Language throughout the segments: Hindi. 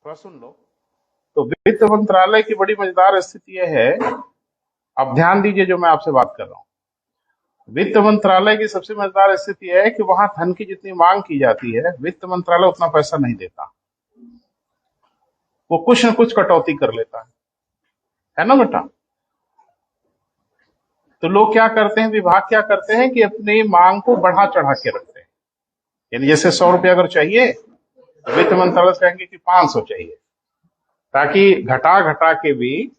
थोड़ा सुन लो। तो वित्त मंत्रालय की बड़ी मजेदार स्थिति यह है, अब ध्यान दीजिए जो मैं आपसे बात कर रहा हूँ। वित्त मंत्रालय की सबसे मजेदार स्थिति यह है कि वहां धन की जितनी मांग की जाती है, वित्त मंत्रालय उतना पैसा नहीं देता। वो कुछ न कुछ कटौती कर लेता है ना बेटा। तो लोग क्या करते हैं, विभाग क्या करते हैं कि अपनी मांग को बढ़ा चढ़ा के रखते हैं। यानी जैसे 100 रुपया अगर चाहिए तो वित्त मंत्रालय से कहेंगे कि 500 चाहिए, ताकि घटा घटा के भी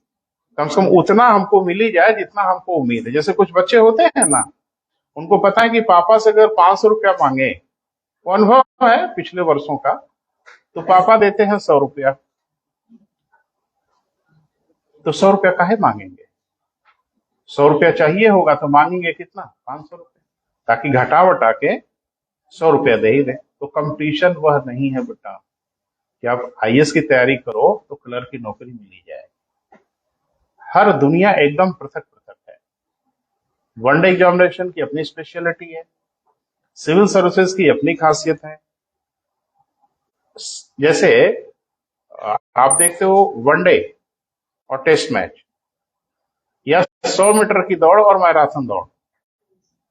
कम से कम उतना हमको मिल ही जाए जितना हमको उम्मीद है। जैसे कुछ बच्चे होते हैं ना, उनको पता है कि पापा से अगर 500 रुपया मांगे, वो अनुभव है पिछले वर्षों का, तो पापा देते हैं 100 रुपया। तो 100 रुपया काहे मांगेंगे? 100 रुपया चाहिए होगा तो मांगेंगे कितना? 500 रुपया, ताकि घटा वटा के 100 रुपया दे ही दे। तो कंपटीशन वह नहीं है बेटा कि आप आईएएस की तैयारी करो तो क्लर्क की नौकरी मिल ही जाए। हर दुनिया एकदम पृथक पृथक है। वनडे एग्जामिनेशन की अपनी स्पेशलिटी है, सिविल सर्विसेज की अपनी खासियत है। जैसे आप देखते हो वनडे और टेस्ट मैच, या 100 मीटर की दौड़ और मैराथन दौड़,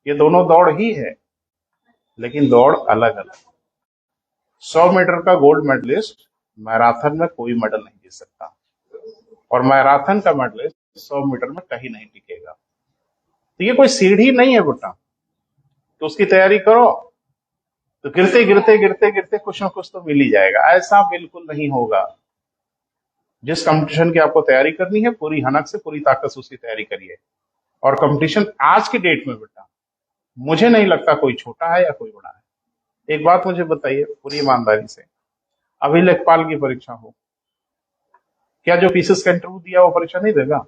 ये दोनों दौड़ ही है, लेकिन दौड़ अलग अलग। 100 मीटर का गोल्ड मेडलिस्ट मैराथन में कोई मेडल नहीं जीत सकता, और मैराथन का मेडलिस्ट 100 मीटर में कहीं नहीं टिकेगा। तो ये कोई सीढ़ी नहीं है बेटा। तो उसकी तैयारी करो तो गिरते गिरते गिरते गिरते कुछ ना कुछ तो मिल ही जाएगा। ऐसा बिल्कुल नहीं होगा। जिस कंपटीशन की आपको तैयारी करनी है, पूरी हनक से पूरी ताकत से उसकी तैयारी करिए। और कंपटीशन आज की डेट में बेटा, मुझे नहीं लगता कोई छोटा है या कोई बड़ा है। एक बात मुझे बताइए पूरी ईमानदारी से, अभी लेखपाल की परीक्षा हो, क्या जो पीसीएस का इंटरव्यू दिया वो परीक्षा नहीं देगा?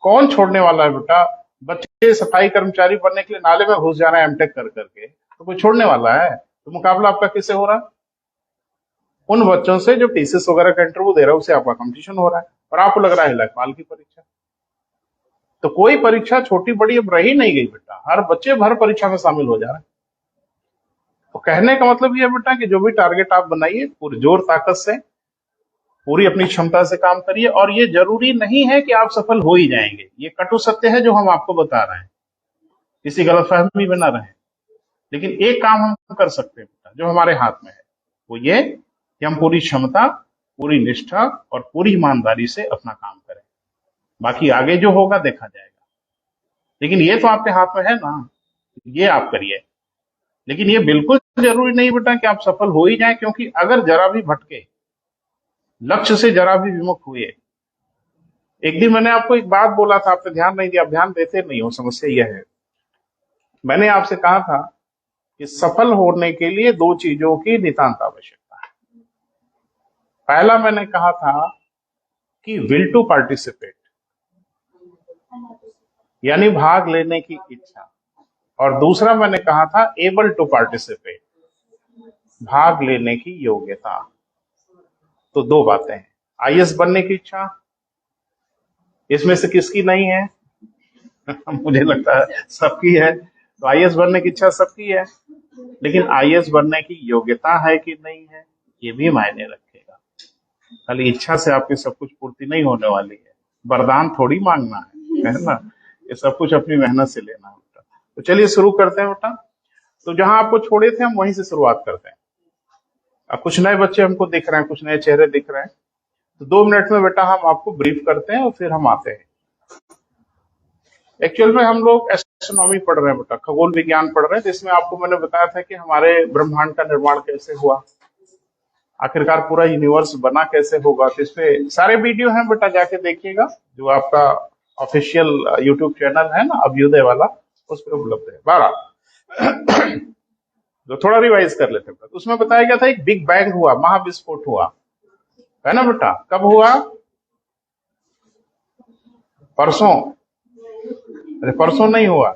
कौन छोड़ने वाला है बेटा? बच्चे सफाई कर्मचारी बनने के लिए नाले में घुस जा रहे हैं एमटेक कर करके, तो कोई छोड़ने वाला है? तो मुकाबला आपका किससे हो रहा है? उन बच्चों से जो टीसीएस वगैरह का इंटरव्यू दे रहा है, उससे आपका कंपटीशन हो रहा है, और आपको लग रहा है लेखपाल की परीक्षा। तो कोई परीक्षा छोटी बड़ी अब रही नहीं गई बेटा, हर बच्चे हर परीक्षा में शामिल हो जा रहे हैं। तो कहने का मतलब ये बेटा कि जो भी टारगेट आप बनाइए, पूरी जोर ताकत से, पूरी अपनी क्षमता से काम करिए। और ये जरूरी नहीं है कि आप सफल हो ही जाएंगे, ये कटु सत्य है जो हम आपको बता रहे हैं, किसी गलतफहमी में ना रहे। लेकिन एक काम हम कर सकते हैं बेटा, जो हमारे हाथ में है, वो ये कि हम पूरी क्षमता, पूरी निष्ठा और पूरी ईमानदारी से अपना काम करें। बाकी आगे जो होगा देखा जाएगा। लेकिन ये तो आपके हाथ में है ना, ये आप करिए। लेकिन ये बिल्कुल जरूरी नहीं बेटा कि आप सफल हो ही जाए, क्योंकि अगर जरा भी भटके, लक्ष्य से जरा भी विमुख हुए। एक दिन मैंने आपको एक बात बोला था, आपने ध्यान नहीं दिया, आप ध्यान देते नहीं हो, समस्या यह है। मैंने आपसे कहा था कि सफल होने के लिए दो चीजों की नितांत आवश्यकता है। पहला मैंने कहा था कि विल टू पार्टिसिपेट, यानी भाग लेने की इच्छा, और दूसरा मैंने कहा था एबल टू पार्टिसिपेट, भाग लेने की योग्यता। तो दो बातें हैं। आईएएस बनने की इच्छा, इसमें से किसकी नहीं है? मुझे लगता है सबकी है। तो आईएएस बनने की इच्छा सबकी है, लेकिन आईएएस बनने की योग्यता है कि नहीं है, ये भी मायने रखेगा। खाली इच्छा से आपकी सब कुछ पूर्ति नहीं होने वाली है। वरदान थोड़ी मांगना है ना, ये सब कुछ अपनी मेहनत से लेना है बेटा। तो चलिए शुरू करते हैं बेटा। तो जहां आपको छोड़े थे हम वहीं से शुरुआत करते हैं। अब कुछ नए बच्चे हमको दिख रहे हैं, कुछ नए चेहरे दिख रहे हैं, तो 2 मिनट में बेटा हम आपको ब्रीफ करते हैं और फिर हम आते हैं। एक्चुअल में हम लोग एस्ट्रोनॉमी पढ़ रहे हैं बेटा, खगोल विज्ञान पढ़ रहे हैं, जिसमें आपको मैंने बताया था कि हमारे ब्रह्मांड का निर्माण कैसे हुआ, आखिरकार पूरा यूनिवर्स बना कैसे होगा। तो इसपे सारे वीडियो हैं बेटा, जाके देखिएगा, जो आपका ऑफिशियल यूट्यूब चैनल है ना अभ्युदय वाला, उस पर उपलब्ध है। 12 तो थोड़ा रिवाइज कर लेते हैं। उसमें बताया गया था एक बिग बैंग हुआ, महाविस्फोट हुआ, है ना बेटा? कब हुआ? परसों? अरे परसों नहीं हुआ।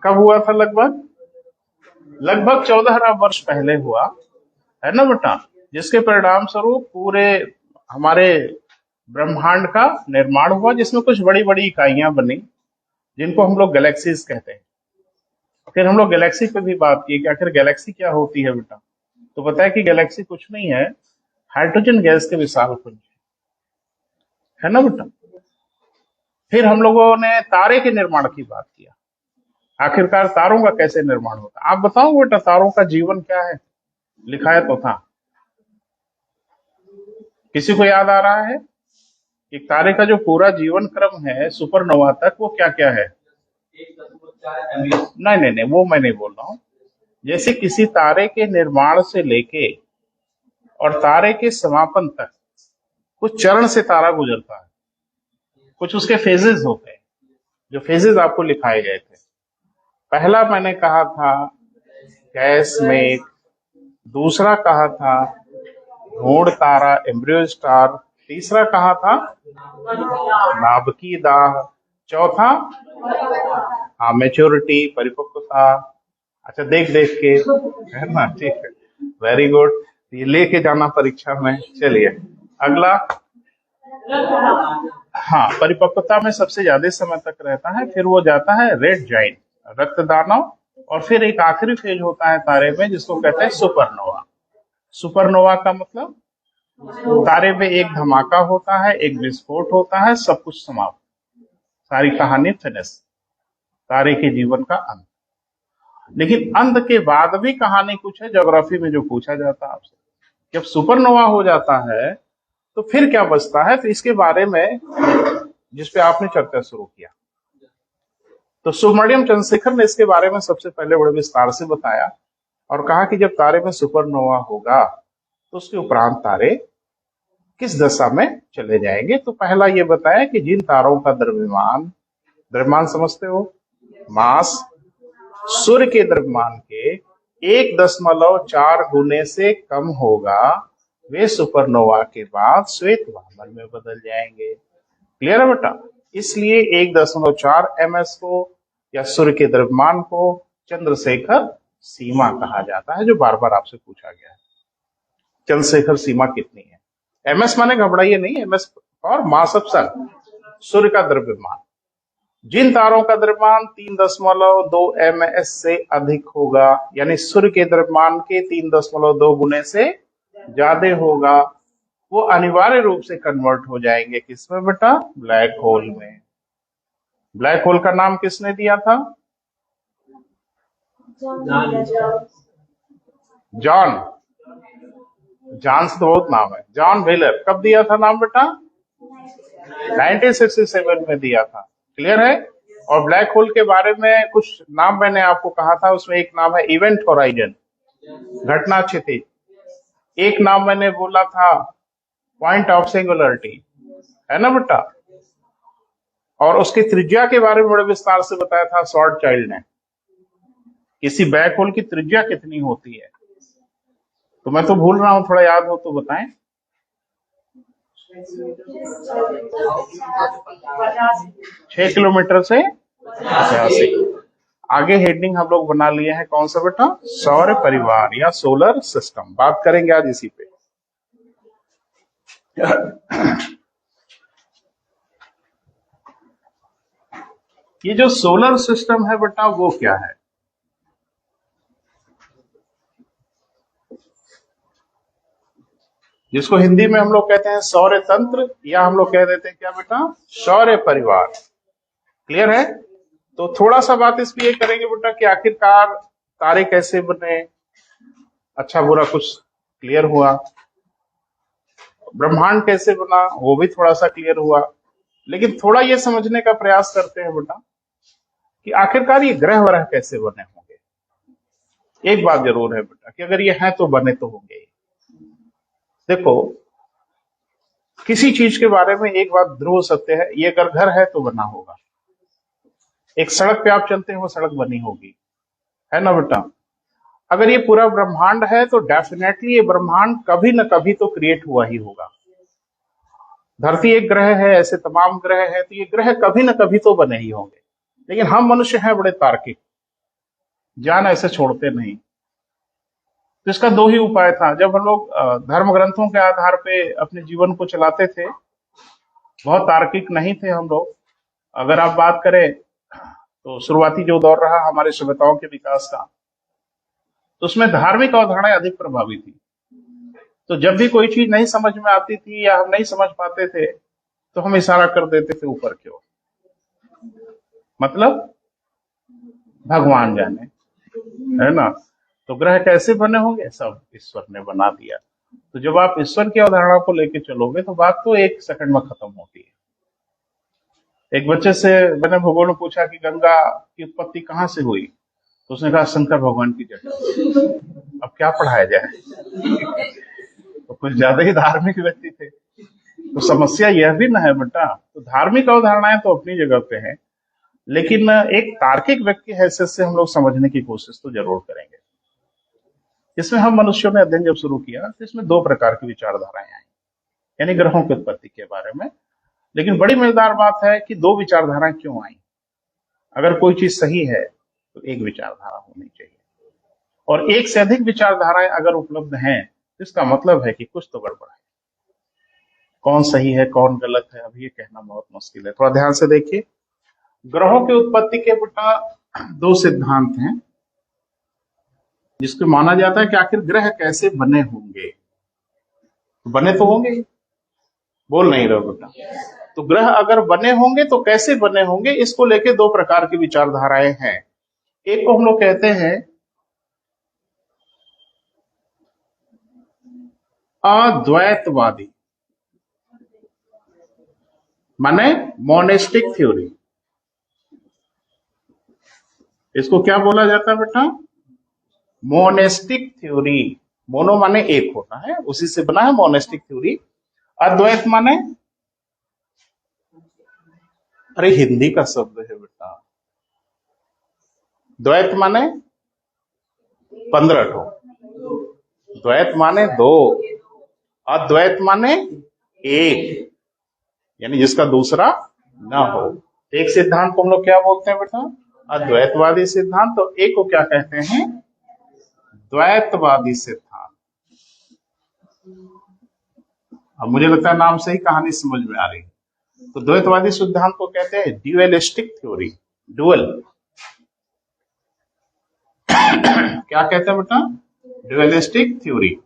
कब हुआ था? लगभग 14 अरब वर्ष पहले हुआ, है ना बेटा? जिसके परिणाम स्वरूप पूरे हमारे ब्रह्मांड का निर्माण हुआ, जिसमें कुछ बड़ी बड़ी इकाइयां बनी, जिनको हम लोग गैलेक्सीज कहते हैं। फिर हम लोग गैलेक्सी पे भी बात की कि आखिर गैलेक्सी क्या होती है बेटा। तो बताया कि गैलेक्सी कुछ नहीं है, हाइड्रोजन गैस के विशाल पुंज है ना बेटा। फिर हम लोगों ने तारे के निर्माण की बात किया, आखिरकार तारों का कैसे निर्माण होता है। आप बताओ बेटा, तारों का जीवन क्या है, लिखा है तो था, किसी को याद आ रहा है कि तारे का जो पूरा जीवन क्रम है सुपरनोवा तक, वो क्या क्या है? नहीं नहीं नहीं, वो मैं नहीं बोल रहा हूं। जैसे किसी तारे के निर्माण से लेके और तारे के समापन तक कुछ चरण से तारा गुजरता है, कुछ उसके फेजेस होते हैं, जो फेजेस आपको लिखाए गए थे। पहला मैंने कहा था गैस मेघ, दूसरा कहा था भ्रूण तारा एम्ब्रियो स्टार, तीसरा कहा था नाभिकीय दाह, चौथा हाँ मैच्योरिटी परिपक्वता। अच्छा देख देख के, है ना, ठीक है, वेरी गुड, ये लेके जाना परीक्षा में। चलिए अगला, हाँ परिपक्वता में सबसे ज्यादा समय तक रहता है, फिर वो जाता है रेड जाइंट रक्त दानव, और फिर एक आखिरी फेज होता है तारे में जिसको कहते हैं सुपरनोवा। सुपरनोवा का मतलब तारे में एक धमाका होता है, एक विस्फोट होता है, सब कुछ समाप्त, सारी कहानी फिनिश, तारे के जीवन का अंत। लेकिन अंत के बाद भी कहानी कुछ है, ज्योग्राफी में जो पूछा जाता है आपसे, जब सुपरनोवा हो जाता है तो फिर क्या बचता है, तो इसके बारे में जिसपे आपने चर्चा शुरू किया, तो सुब्रमण्यम चंद्रशेखर ने इसके बारे में सबसे पहले बड़े विस्तार से बताया और कहा कि जब तारे में सुपरनोवा होगा तो उसके उपरांत तारे किस दशा में चले जाएंगे। तो पहला ये बताया कि जिन तारों का द्रव्यमान, द्रव्यमान समझते हो, मास सूर्य के द्रव्यमान के 1.4 गुने से कम होगा, वे सुपरनोवा के बाद श्वेत वामन में बदल जाएंगे। क्लियर है बेटा? इसलिए 1.4 ms को या सूर्य के द्रव्यमान को चंद्रशेखर सीमा कहा जाता है, जो बार बार आपसे पूछा गया है। चंद्रशेखर सीमा कितनी है? ms माने घबराइए नहीं, ms और मास ऑफ सन, सूर्य का द्रव्यमान। जिन तारों का द्रव्यमान 3.2 ms से अधिक होगा, यानी सूर्य के द्रव्यमान के 3.2 गुने से ज्यादा होगा, वो अनिवार्य रूप से कन्वर्ट हो जाएंगे किसमें बेटा? ब्लैक होल में। ब्लैक होल का नाम किसने दिया था? जॉन, जॉन्स तो बहुत नाम है, जॉन व्हीलर। कब दिया था नाम बेटा? 1967 में दिया था। क्लियर है? और ब्लैक होल के बारे में कुछ नाम मैंने आपको कहा था, उसमें एक नाम है इवेंट होराइजन, घटना क्षितिज। एक नाम मैंने बोला था पॉइंट ऑफ सिंगुलरिटी, है ना बेटा? और उसकी त्रिज्या के बारे में बड़े विस्तार से बताया था शॉर्ट चाइल्ड ने, किसी ब्लैक होल की त्रिज्या कितनी होती है। तो मैं तो भूल रहा हूं, थोड़ा याद हो तो बताएं। 6 किलोमीटर से 85। आगे हेडिंग हम लोग बना लिए हैं, कौन सा बेटा? सौर परिवार या सोलर सिस्टम। बात करेंगे आज इसी पे। ये जो सोलर सिस्टम है बेटा, वो क्या है? जिसको हिंदी में हम लोग कहते हैं सौर तंत्र, या हम लोग कह देते हैं क्या बेटा? सौर परिवार। क्लियर है? तो थोड़ा सा बात इस पे ये करेंगे बेटा कि आखिरकार तारे कैसे बने, अच्छा बुरा कुछ क्लियर हुआ, ब्रह्मांड कैसे बना वो भी थोड़ा सा क्लियर हुआ। लेकिन थोड़ा ये समझने का प्रयास करते हैं बेटा कि आखिरकार ये ग्रह वरह कैसे बने होंगे। एक बात जरूर है बेटा कि अगर ये है तो बने तो होंगे। देखो, किसी चीज के बारे में एक बात ध्रुव सत्य है, ये अगर घर है तो बना होगा। एक सड़क पे आप चलते हैं, वो सड़क बनी होगी, है ना बेटा? अगर ये पूरा ब्रह्मांड है तो डेफिनेटली ये ब्रह्मांड कभी न कभी तो क्रिएट हुआ ही होगा। धरती एक ग्रह है, ऐसे तमाम ग्रह है, तो ये ग्रह कभी न कभी तो बने ही होंगे। लेकिन हम मनुष्य हैं बड़े तार्किक, जान ऐसे छोड़ते नहीं। तो इसका दो ही उपाय था। जब हम लोग धर्म ग्रंथों के आधार पे अपने जीवन को चलाते थे, बहुत तार्किक नहीं थे हम लोग। अगर आप बात करें तो शुरुआती जो दौर रहा हमारे सभ्यताओं के विकास का, तो उसमें धार्मिक अवधारणाएं अधिक प्रभावी थी। तो जब भी कोई चीज नहीं समझ में आती थी या हम नहीं समझ पाते थे तो हम इशारा कर देते थे ऊपर की ओर, मतलब भगवान जाने, है ना। तो ग्रह कैसे बने होंगे, सब ईश्वर ने बना दिया। तो जब आप ईश्वर की अवधारणा को लेके चलोगे तो बात तो एक सेकंड में खत्म होती है। एक बच्चे से मैंने भूगोल में पूछा कि गंगा की उत्पत्ति कहाँ से हुई, तो उसने कहा शंकर भगवान की जटा। अब क्या पढ़ाया जाए। तो कुछ ज्यादा ही धार्मिक व्यक्ति थे। तो समस्या यह भी ना है बेटा, तो धार्मिक अवधारणाएं तो अपनी जगह पे है, लेकिन एक तार्किक व्यक्ति हैसियत से हम लोग समझने की कोशिश तो जरूर करेंगे। इसमें हम मनुष्यों ने अध्ययन जब शुरू किया तो इसमें दो प्रकार की विचारधाराएं आई, यानी ग्रहों की उत्पत्ति के बारे में। लेकिन बड़ी मजेदार बात है कि दो विचारधाराएं क्यों आई। अगर कोई चीज सही है तो एक विचारधारा होनी चाहिए, और एक से अधिक विचारधाराएं अगर उपलब्ध हैं तो इसका मतलब है कि कुछ तो गड़बड़ है। कौन सही है कौन गलत है अब ये कहना बहुत मुश्किल है। थोड़ा ध्यान से देखिए, ग्रहों की उत्पत्ति के बेटा दो सिद्धांत हैं जिसको माना जाता है कि आखिर ग्रह कैसे बने होंगे। बने तो होंगे, बोल नहीं रहे बेटा। तो ग्रह अगर बने होंगे तो कैसे बने होंगे, इसको लेके दो प्रकार की विचारधाराएं हैं। एक को हम लोग कहते हैं अद्वैतवादी, माने मोनेस्टिक थ्योरी। इसको क्या बोला जाता है बेटा, मोनेस्टिक थ्योरी। मोनो माने एक होता है, उसी से बना है मोनेस्टिक थ्योरी। अद्वैत माने, अरे हिंदी का शब्द है बेटा, द्वैत माने 15 ठो, द्वैत माने दो, अद्वैत माने एक, यानी जिसका दूसरा ना हो। एक सिद्धांत को हम लोग क्या बोलते हैं बेटा, अद्वैतवादी सिद्धांत। तो एक को क्या कहते हैं, द्वैतवादी सिद्धांत। अब मुझे लगता है नाम से ही कहानी समझ में आ रही है। तो द्वैतवादी सिद्धांत को कहते हैं ड्यूअलिस्टिक थ्योरी। डुअल क्या कहते हैं बेटा, ड्यूअलिस्टिक थ्योरी।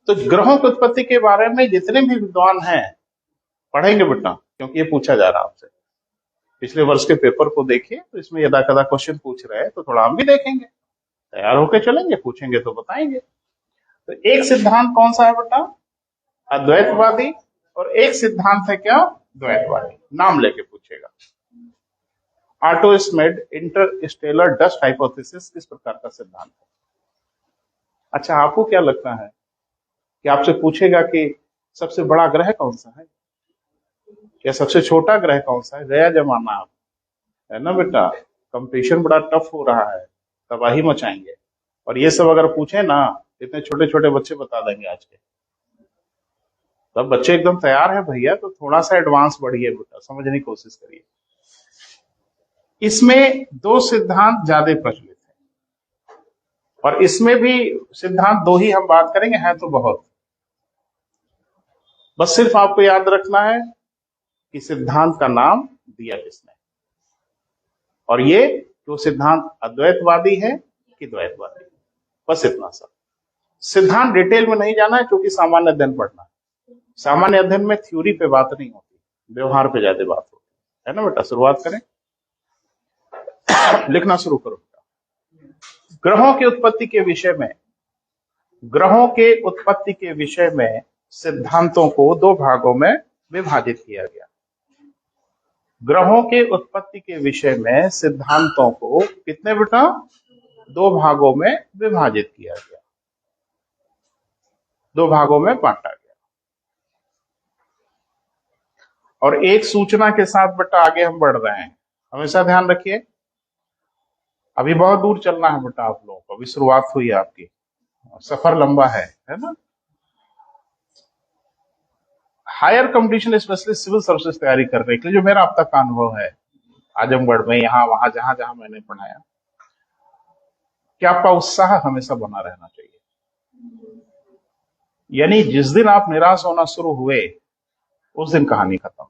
तो ग्रहों की उत्पत्ति के बारे में जितने भी विद्वान हैं पढ़ेंगे बेटा, क्योंकि ये पूछा जा रहा है आपसे। पिछले वर्ष के पेपर को देखिए तो इसमें यदा कदा क्वेश्चन पूछ रहे हैं, तो थोड़ा हम भी देखेंगे, तैयार होकर चलेंगे, पूछेंगे तो बताएंगे। तो एक सिद्धांत कौन सा है बेटा, अद्वैतवादी, और एक सिद्धांत है क्या, द्वैतवादी। नाम लेके पूछेगा। ऑटो स्मिड इंटरस्टेलर डस्ट हाइपोथेसिस किस प्रकार का सिद्धांत है। अच्छा, आपको क्या लगता है कि आपसे पूछेगा कि सबसे बड़ा ग्रह कौन सा है या सबसे छोटा ग्रह कौन सा है। गया जमाना आप, है ना बेटा, कंपटीशन बड़ा टफ हो रहा है, तबाही मचाएंगे। और ये सब अगर पूछे ना, इतने छोटे छोटे बच्चे बता देंगे आज के। तब बच्चे एकदम तैयार है भैया, तो थोड़ा सा एडवांस बढ़िए बेटा, समझने की कोशिश करिए। इसमें दो सिद्धांत ज्यादा प्रचलित है, और इसमें भी सिद्धांत दो ही हम बात करेंगे, हैं तो बहुत। बस सिर्फ आपको याद रखना है कि सिद्धांत का नाम दिया किसने, और ये जो सिद्धांत अद्वैतवादी है कि द्वैतवादी, बस इतना सा। सिद्धांत डिटेल में नहीं जाना है, क्योंकि सामान्य अध्ययन पढ़ना है। सामान्य अध्ययन में थ्योरी पे बात नहीं होती, व्यवहार पे ज्यादा बात होती है ना बेटा। शुरुआत करें, लिखना शुरू करो बेटा। ग्रहों की उत्पत्ति के विषय में, ग्रहों के उत्पत्ति के विषय में सिद्धांतों को दो भागों में विभाजित किया गया। ग्रहों के उत्पत्ति के विषय में सिद्धांतों को कितने बेटा, दो भागों में विभाजित किया गया, दो भागों में बांटा गया। और एक सूचना के साथ बेटा आगे हम बढ़ रहे हैं, हमेशा ध्यान रखिए। अभी बहुत दूर चलना है बेटा आप लोगों को, अभी शुरुआत हुई है आपकी, सफर लंबा है ना। Higher competition specially civil services तैयारी करने के लिए जो मेरा अब तक का अनुभव है आजमगढ़ में, यहाँ वहां जहां जहां मैंने पढ़ाया, कि आपका उत्साह हमेशा बना रहना चाहिए। यानी जिस दिन आप निराश होना शुरू हुए उस दिन कहानी खत्म।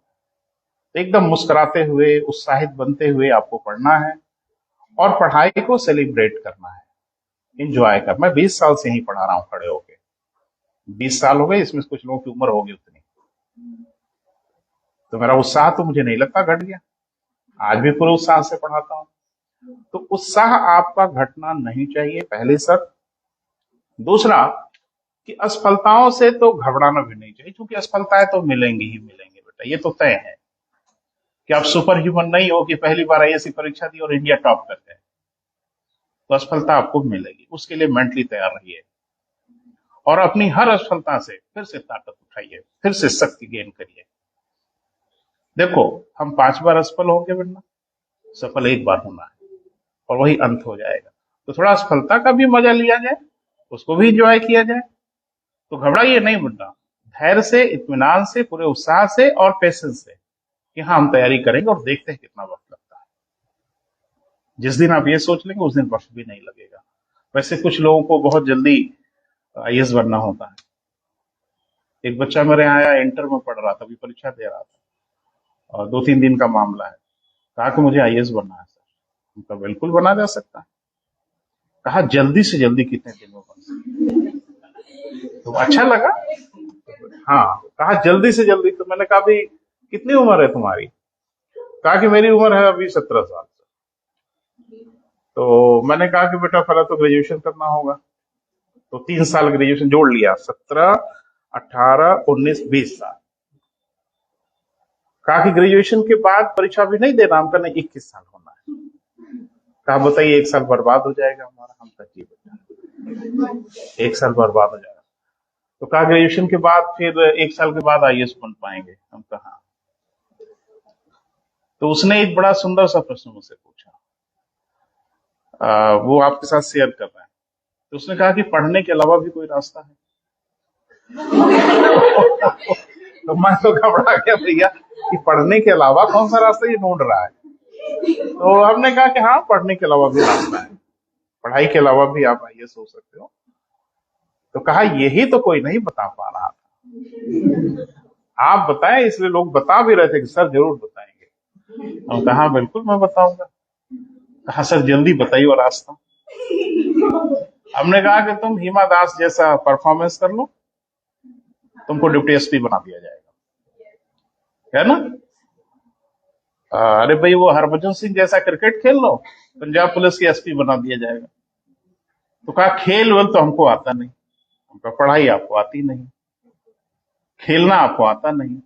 एकदम मुस्कुराते हुए, उत्साहित बनते हुए आपको पढ़ना है, और पढ़ाई को सेलिब्रेट करना है, इंजॉय कर। मैं 20 साल से ही पढ़ा रहा हूँ खड़े होके, 20 साल हो गए, इसमें कुछ लोगों की उम्र होगी उतनी, तो मेरा उत्साह तो मुझे नहीं लगता घट गया, आज भी पूरे उत्साह से पढ़ाता हूँ। तो उत्साह आपका घटना नहीं चाहिए, पहली शर्त। दूसरा कि असफलताओं से तो घबराना भी नहीं चाहिए, क्योंकि असफलताएं तो मिलेंगी ही मिलेंगी बेटा, ये तो तय है कि आप सुपर ह्यूमन नहीं हो कि पहली बार आईएएस परीक्षा दी और इंडिया टॉप करते हैं। तो असफलता आपको मिलेगी, उसके लिए मेंटली तैयार रहिए और अपनी हर असफलता से फिर से ताकत उठाइए, फिर से शक्ति गेन करिए। देखो, हम 5 बार असफल होंगे वरना सफल एक बार होना है, और वही अंत हो जाएगा। तो थोड़ा असफलता का भी मजा लिया जाए, उसको भी इंजॉय किया जाए। तो घबराइए नहीं बेटा, धैर्य से, इत्मीनान से, पूरे उत्साह से और पेशेंस से कि हाँ हम तैयारी करेंगे और देखते हैं कितना वक्त लगता है। जिस दिन आप ये सोच लेंगे उस दिन वक्त भी नहीं लगेगा। वैसे कुछ लोगों को बहुत जल्दी आईएएस बनना होता है। एक बच्चा मेरे यहाँ आया, इंटर में पढ़ रहा था, अभी परीक्षा दे रहा था, और 2-3 दिन का मामला है। कहा कि मुझे आईएएस बनना है सर। उनका बिल्कुल बना जा सकता है। कहा जल्दी से जल्दी कितने दिन में बन सकता, तो अच्छा लगा। हाँ, कहा जल्दी से जल्दी, तो मैंने कहा भी कितनी उम्र है तुम्हारी? कहा कि मेरी उम्र है अभी 17 साल। तो मैंने कहा कि बेटा पहले तो ग्रेजुएशन करना होगा, तो 3 साल ग्रेजुएशन जोड़ लिया, 17, 18, 19, 20 साल। कहा कि ग्रेजुएशन के बाद परीक्षा भी नहीं देना, हमका नहीं 21 साल होना है। कहा बताइए, 1 साल बर्बाद हो जाएगा हमारा। हम कहा जी बेटा 1 साल बर्बाद हो जाएगा। तो कहा ग्रेजुएशन के बाद फिर 1 साल के बाद आईएएस बन पाएंगे। हम कहा। तो उसने एक बड़ा सुंदर सा प्रश्न मुझसे पूछा, वो आपके साथ शेयर कर रहे हैं। तो उसने कहा कि पढ़ने के अलावा भी कोई रास्ता है? तो मैं तो घबरा गया भैया कि पढ़ने के अलावा कौन सा रास्ता ये ढूंढ रहा है। तो हमने कहा कि हाँ, पढ़ने के अलावा भी रास्ता है, पढ़ाई के अलावा भी आप आईएएस हो सकते हो। तो कहा यही तो कोई नहीं बता पा रहा था, आप बताएं। इसलिए लोग बता भी रहे थे कि सर जरूर बताएंगे। हम कहा बिल्कुल मैं बताऊंगा। कहा सर जल्दी बताइए वो रास्ता। हमने कहा कि तुम हिमा दास जैसा परफॉर्मेंस कर लो, तुमको डिप्टी एसपी बना दिया जाएगा, है ना। अरे भाई वो हरभजन सिंह जैसा क्रिकेट खेल लो, पंजाब पुलिस की एसपी बना दिया जाएगा। तो कहा खेल वेल तो हमको आता नहीं। हमको पढ़ाई आपको आती नहीं, खेलना आपको आता नहीं,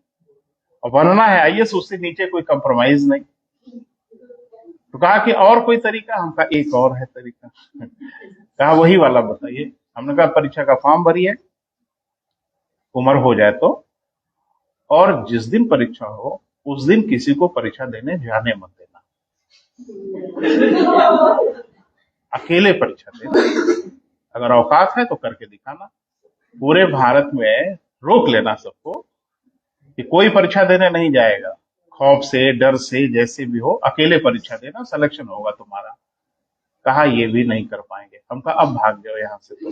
और बनना है आईएएस, उससे नीचे कोई कंप्रोमाइज नहीं। तो कहा कि और कोई तरीका? हम कहा एक और है तरीका। कहा वही वाला बताइए। हमने कहा परीक्षा का फॉर्म भरिए, उम्र हो जाए तो, और जिस दिन परीक्षा हो उस दिन किसी को परीक्षा देने जाने मत देना, अकेले परीक्षा देना। अगर औकात है तो करके दिखाना। पूरे भारत में रोक लेना सबको कि कोई परीक्षा देने नहीं जाएगा, खौफ से, डर से, जैसे भी हो, अकेले परीक्षा देना, सिलेक्शन होगा तुम्हारा। कहा ये भी नहीं कर पाएंगे। हम कहा अब भाग जाओ यहाँ से तो।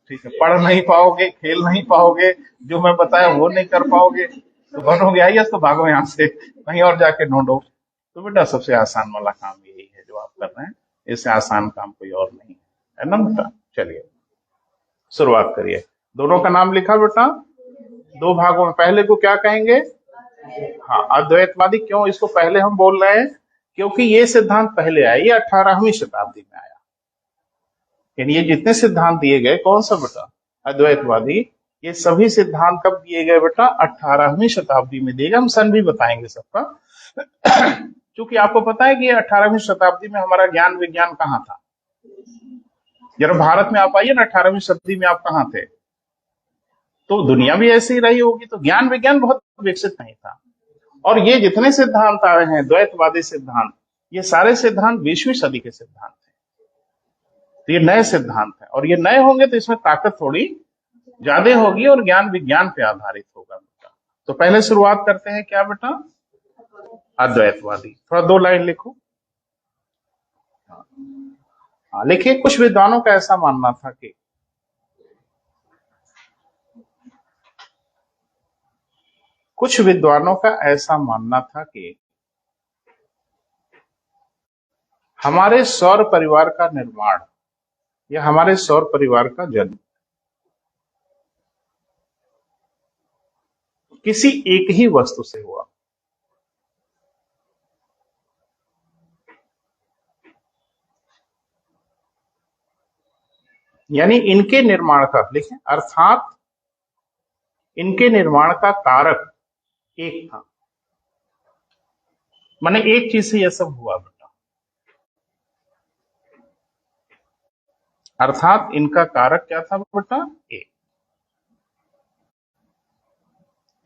ठीक है, पढ़ नहीं पाओगे, खेल नहीं पाओगे, जो मैं बताया वो नहीं कर पाओगे, तो बनोगे आईएएस तो भागो यहाँ से, कहीं और जाके ढूंढो। तो बेटा सबसे आसान वाला काम यही है जो आप कर रहे हैं, इससे आसान काम कोई और नहीं है ना बेटा। चलिए शुरुआत करिए। दोनों का नाम लिखा बेटा, 2 भागों में। पहले को क्या कहेंगे? हाँ, अद्वैतवादी। क्यों इसको पहले हम बोल रहे हैं? क्योंकि ये सिद्धांत पहले आया, ये 18वीं शताब्दी में आया। यानी ये जितने सिद्धांत दिए गए, कौन सा बेटा? अद्वैतवादी। ये सभी सिद्धांत कब दिए गए बेटा? 18वीं शताब्दी में दिए गए। हम सन भी बताएंगे सबका। क्योंकि आपको पता है कि ये 18वीं शताब्दी में हमारा ज्ञान विज्ञान कहाँ था। जरा भारत में आप आइए ना, 18वीं शताब्दी में आप कहाँ थे? तो दुनिया भी ऐसी ही रही होगी, तो ज्ञान विज्ञान बहुत विकसित नहीं था। और ये जितने सिद्धांत आए हैं, द्वैतवादी सिद्धांत, ये सारे सिद्धांत 20वीं सदी के सिद्धांत हैं। तो ये नए सिद्धांत हैं, और ये नए होंगे तो इसमें ताकत थोड़ी ज्यादा होगी और ज्ञान विज्ञान पे आधारित होगा बेटा। तो पहले शुरुआत करते हैं क्या बेटा? अद्वैतवादी। थोड़ा 2 लाइन लिखो। हाँ लिखिए। कुछ विद्वानों का ऐसा मानना था कि कुछ विद्वानों का ऐसा मानना था कि हमारे सौर परिवार का निर्माण या हमारे सौर परिवार का जन्म किसी एक ही वस्तु से हुआ। यानी इनके निर्माण का, लिखें, अर्थात इनके निर्माण का कारक एक था। माने एक चीज से यह सब हुआ बेटा, अर्थात इनका कारक क्या था बेटा? एक।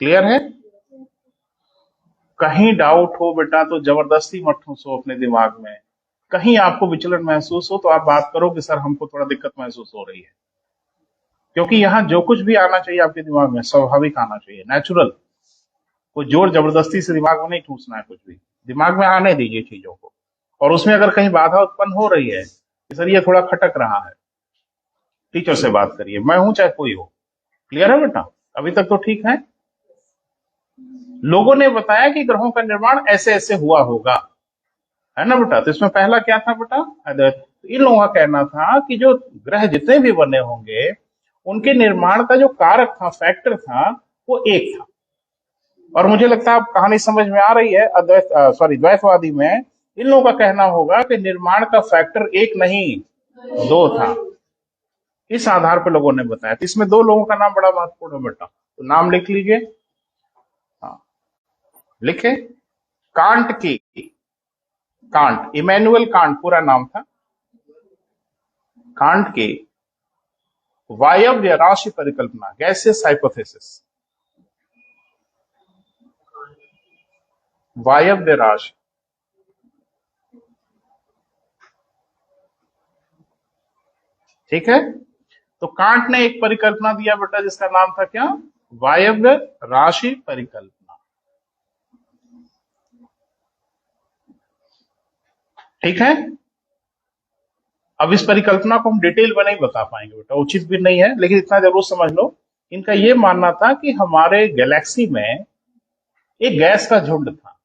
क्लियर है? कहीं डाउट हो बेटा तो जबरदस्ती मत ठूसो अपने दिमाग में। कहीं आपको विचलन महसूस हो तो आप बात करो कि सर हमको थोड़ा दिक्कत महसूस हो रही है, क्योंकि यहां जो कुछ भी आना चाहिए आपके दिमाग में स्वाभाविक आना चाहिए, नेचुरल। कोई जोर जबरदस्ती से दिमाग में नहीं ठूसना है, कुछ भी दिमाग में आने दीजिए चीजों को। और उसमें अगर कहीं बाधा उत्पन्न हो रही है कि सर ये थोड़ा खटक रहा है, टीचर से बात करिए, मैं हूं चाहे कोई हो। क्लियर है बेटा? अभी तक तो ठीक है। लोगों ने बताया कि ग्रहों का निर्माण ऐसे ऐसे हुआ होगा, है ना बेटा? तो इसमें पहला क्या था बेटा? इन लोगों का कहना था कि जो ग्रह जितने भी बने होंगे उनके निर्माण का जो कारक था, फैक्टर था, वो एक था। और मुझे लगता है अब कहानी समझ में आ रही है। द्वैतवादी में इन लोगों का कहना होगा कि निर्माण का फैक्टर एक नहीं दो था। इस आधार पर लोगों ने बताया। तो इसमें दो लोगों का नाम बड़ा महत्वपूर्ण है बेटा, तो नाम लिख लीजिए। हाँ, लिखे। कांट, इमैनुअल कांट पूरा नाम था। कांट के वायव्य राशि परिकल्पना, गैसियस हाइपोथेसिस, वायव्य राशि। ठीक है? तो कांट ने एक परिकल्पना दिया बेटा जिसका नाम था क्या? वायव्य राशि परिकल्पना। ठीक है? अब इस परिकल्पना को हम डिटेल में नहीं बता पाएंगे बेटा, उचित भी नहीं है, लेकिन इतना जरूर समझ लो। इनका यह मानना था कि हमारे गैलेक्सी में एक गैस का झुंड था।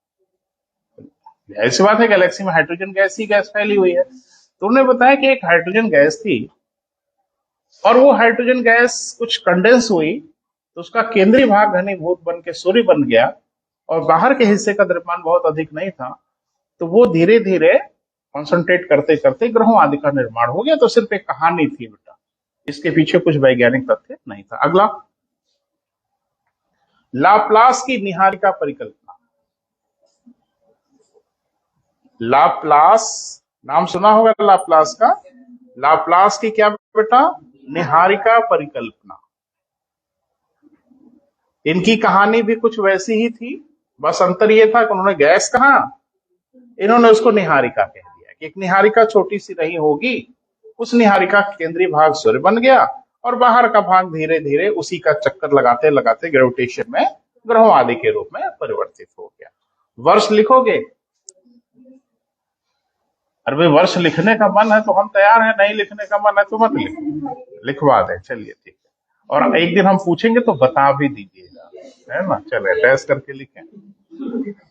ऐसी बात है, गैलेक्सी में हाइड्रोजन गैस ही गैस फैली हुई है। तो उन्होंने बताया कि एक हाइड्रोजन गैस थी और वो हाइड्रोजन गैस कुछ कंडेंस हुई तो उसका केंद्रीय भाग घनीभूत बन के सूर्य बन गया और बाहर के हिस्से का द्रव्यमान बहुत अधिक नहीं था, तो वो धीरे धीरे कॉन्सेंट्रेट करते करते ग्रहों आदि का निर्माण हो गया। तो सिर्फ एक कहानी थी बेटा, इसके पीछे कुछ वैज्ञानिक तथ्य नहीं था। अगला, लाप्लास की निहारिका परिकल्पना। लाप्लास, नाम सुना होगा लाप्लास का। लाप्लास की क्या बेटा? निहारिका परिकल्पना। इनकी कहानी भी कुछ वैसी ही थी, बस अंतर यह था कि उन्होंने गैस कहा, इन्होंने उसको निहारिका कह दिया कि एक निहारिका छोटी सी रही होगी, उस निहारिका केंद्रीय भाग सूर्य बन गया और बाहर का भाग धीरे धीरे उसी का चक्कर लगाते लगाते ग्रेविटेशन में ग्रहों आदि के रूप में परिवर्तित हो गया। वर्ष लिखोगे? अरे भाई, वर्ष लिखने का मन है तो हम तैयार हैं, नहीं लिखने का मन है तो मत लिखो, लिखवा दें। चलिए ठीक है, और एक दिन हम पूछेंगे तो बता भी दीजिएगा, है ना? चले टेस्ट करके लिखें।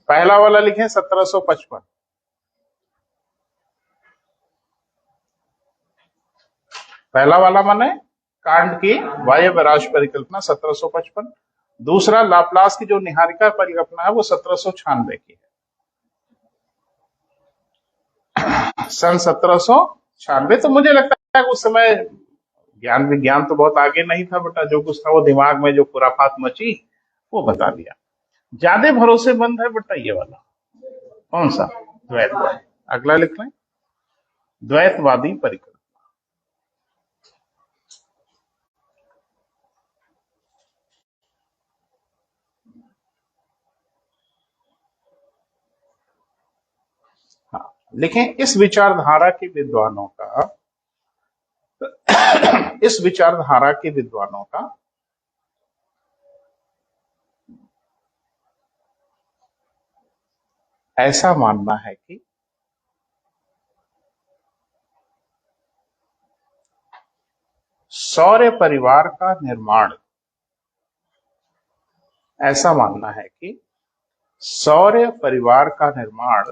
पहला वाला लिखें 1755। पहला वाला माने कांट की वायव्य राशि परिकल्पना 1755। दूसरा लाप्लास की जो निहारिका परिकल्पना है वो 1796 की है, सन 1796। तो मुझे लगता है उस समय ज्ञान विज्ञान तो बहुत आगे नहीं था बेटा, जो कुछ था वो दिमाग में जो खुराफात मची वो बता दिया। ज्यादा भरोसेमंद है बेटा ये वाला। कौन सा? द्वैतवादी। अगला लिख लें, द्वैतवादी परिकल्पना। हाँ, लिखें, इस विचारधारा के विद्वानों का इस विचारधारा के विद्वानों का ऐसा मानना है कि सौर परिवार का निर्माण, ऐसा मानना है कि सौर परिवार का निर्माण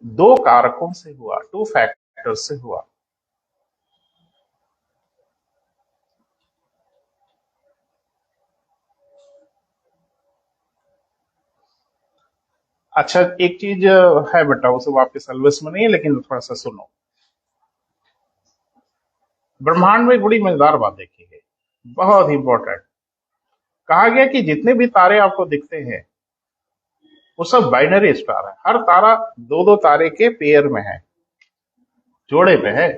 दो कारकों से हुआ, टू फैक्टर से हुआ। अच्छा, एक चीज है बेटा, वो सब आपके सिलेबस में नहीं है, लेकिन थोड़ा सा सुनो। ब्रह्मांड में एक बड़ी मजेदार बात देखी है, बहुत इंपॉर्टेंट। कहा गया कि जितने भी तारे आपको दिखते हैं वो सब बाइनरी स्टार है। हर तारा दो दो तारे के पेयर में है, जोड़े में है।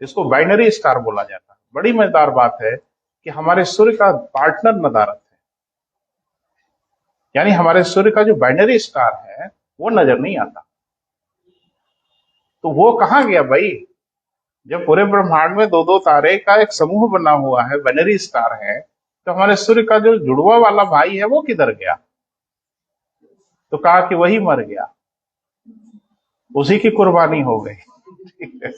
इसको बाइनरी स्टार बोला जाता है। बड़ी मजेदार बात है कि हमारे सूर्य का पार्टनर नदारत है, यानी हमारे सूर्य का जो बाइनरी स्टार है वो नजर नहीं आता। तो वो कहाँ गया भाई? जब पूरे ब्रह्मांड में दो दो तारे का एक समूह बना हुआ है, बाइनरी स्टार है, तो हमारे सूर्य का जो जुड़वा वाला भाई है वो किधर गया? तो कहा कि वही मर गया, उसी की कुर्बानी हो गई। ठीक है?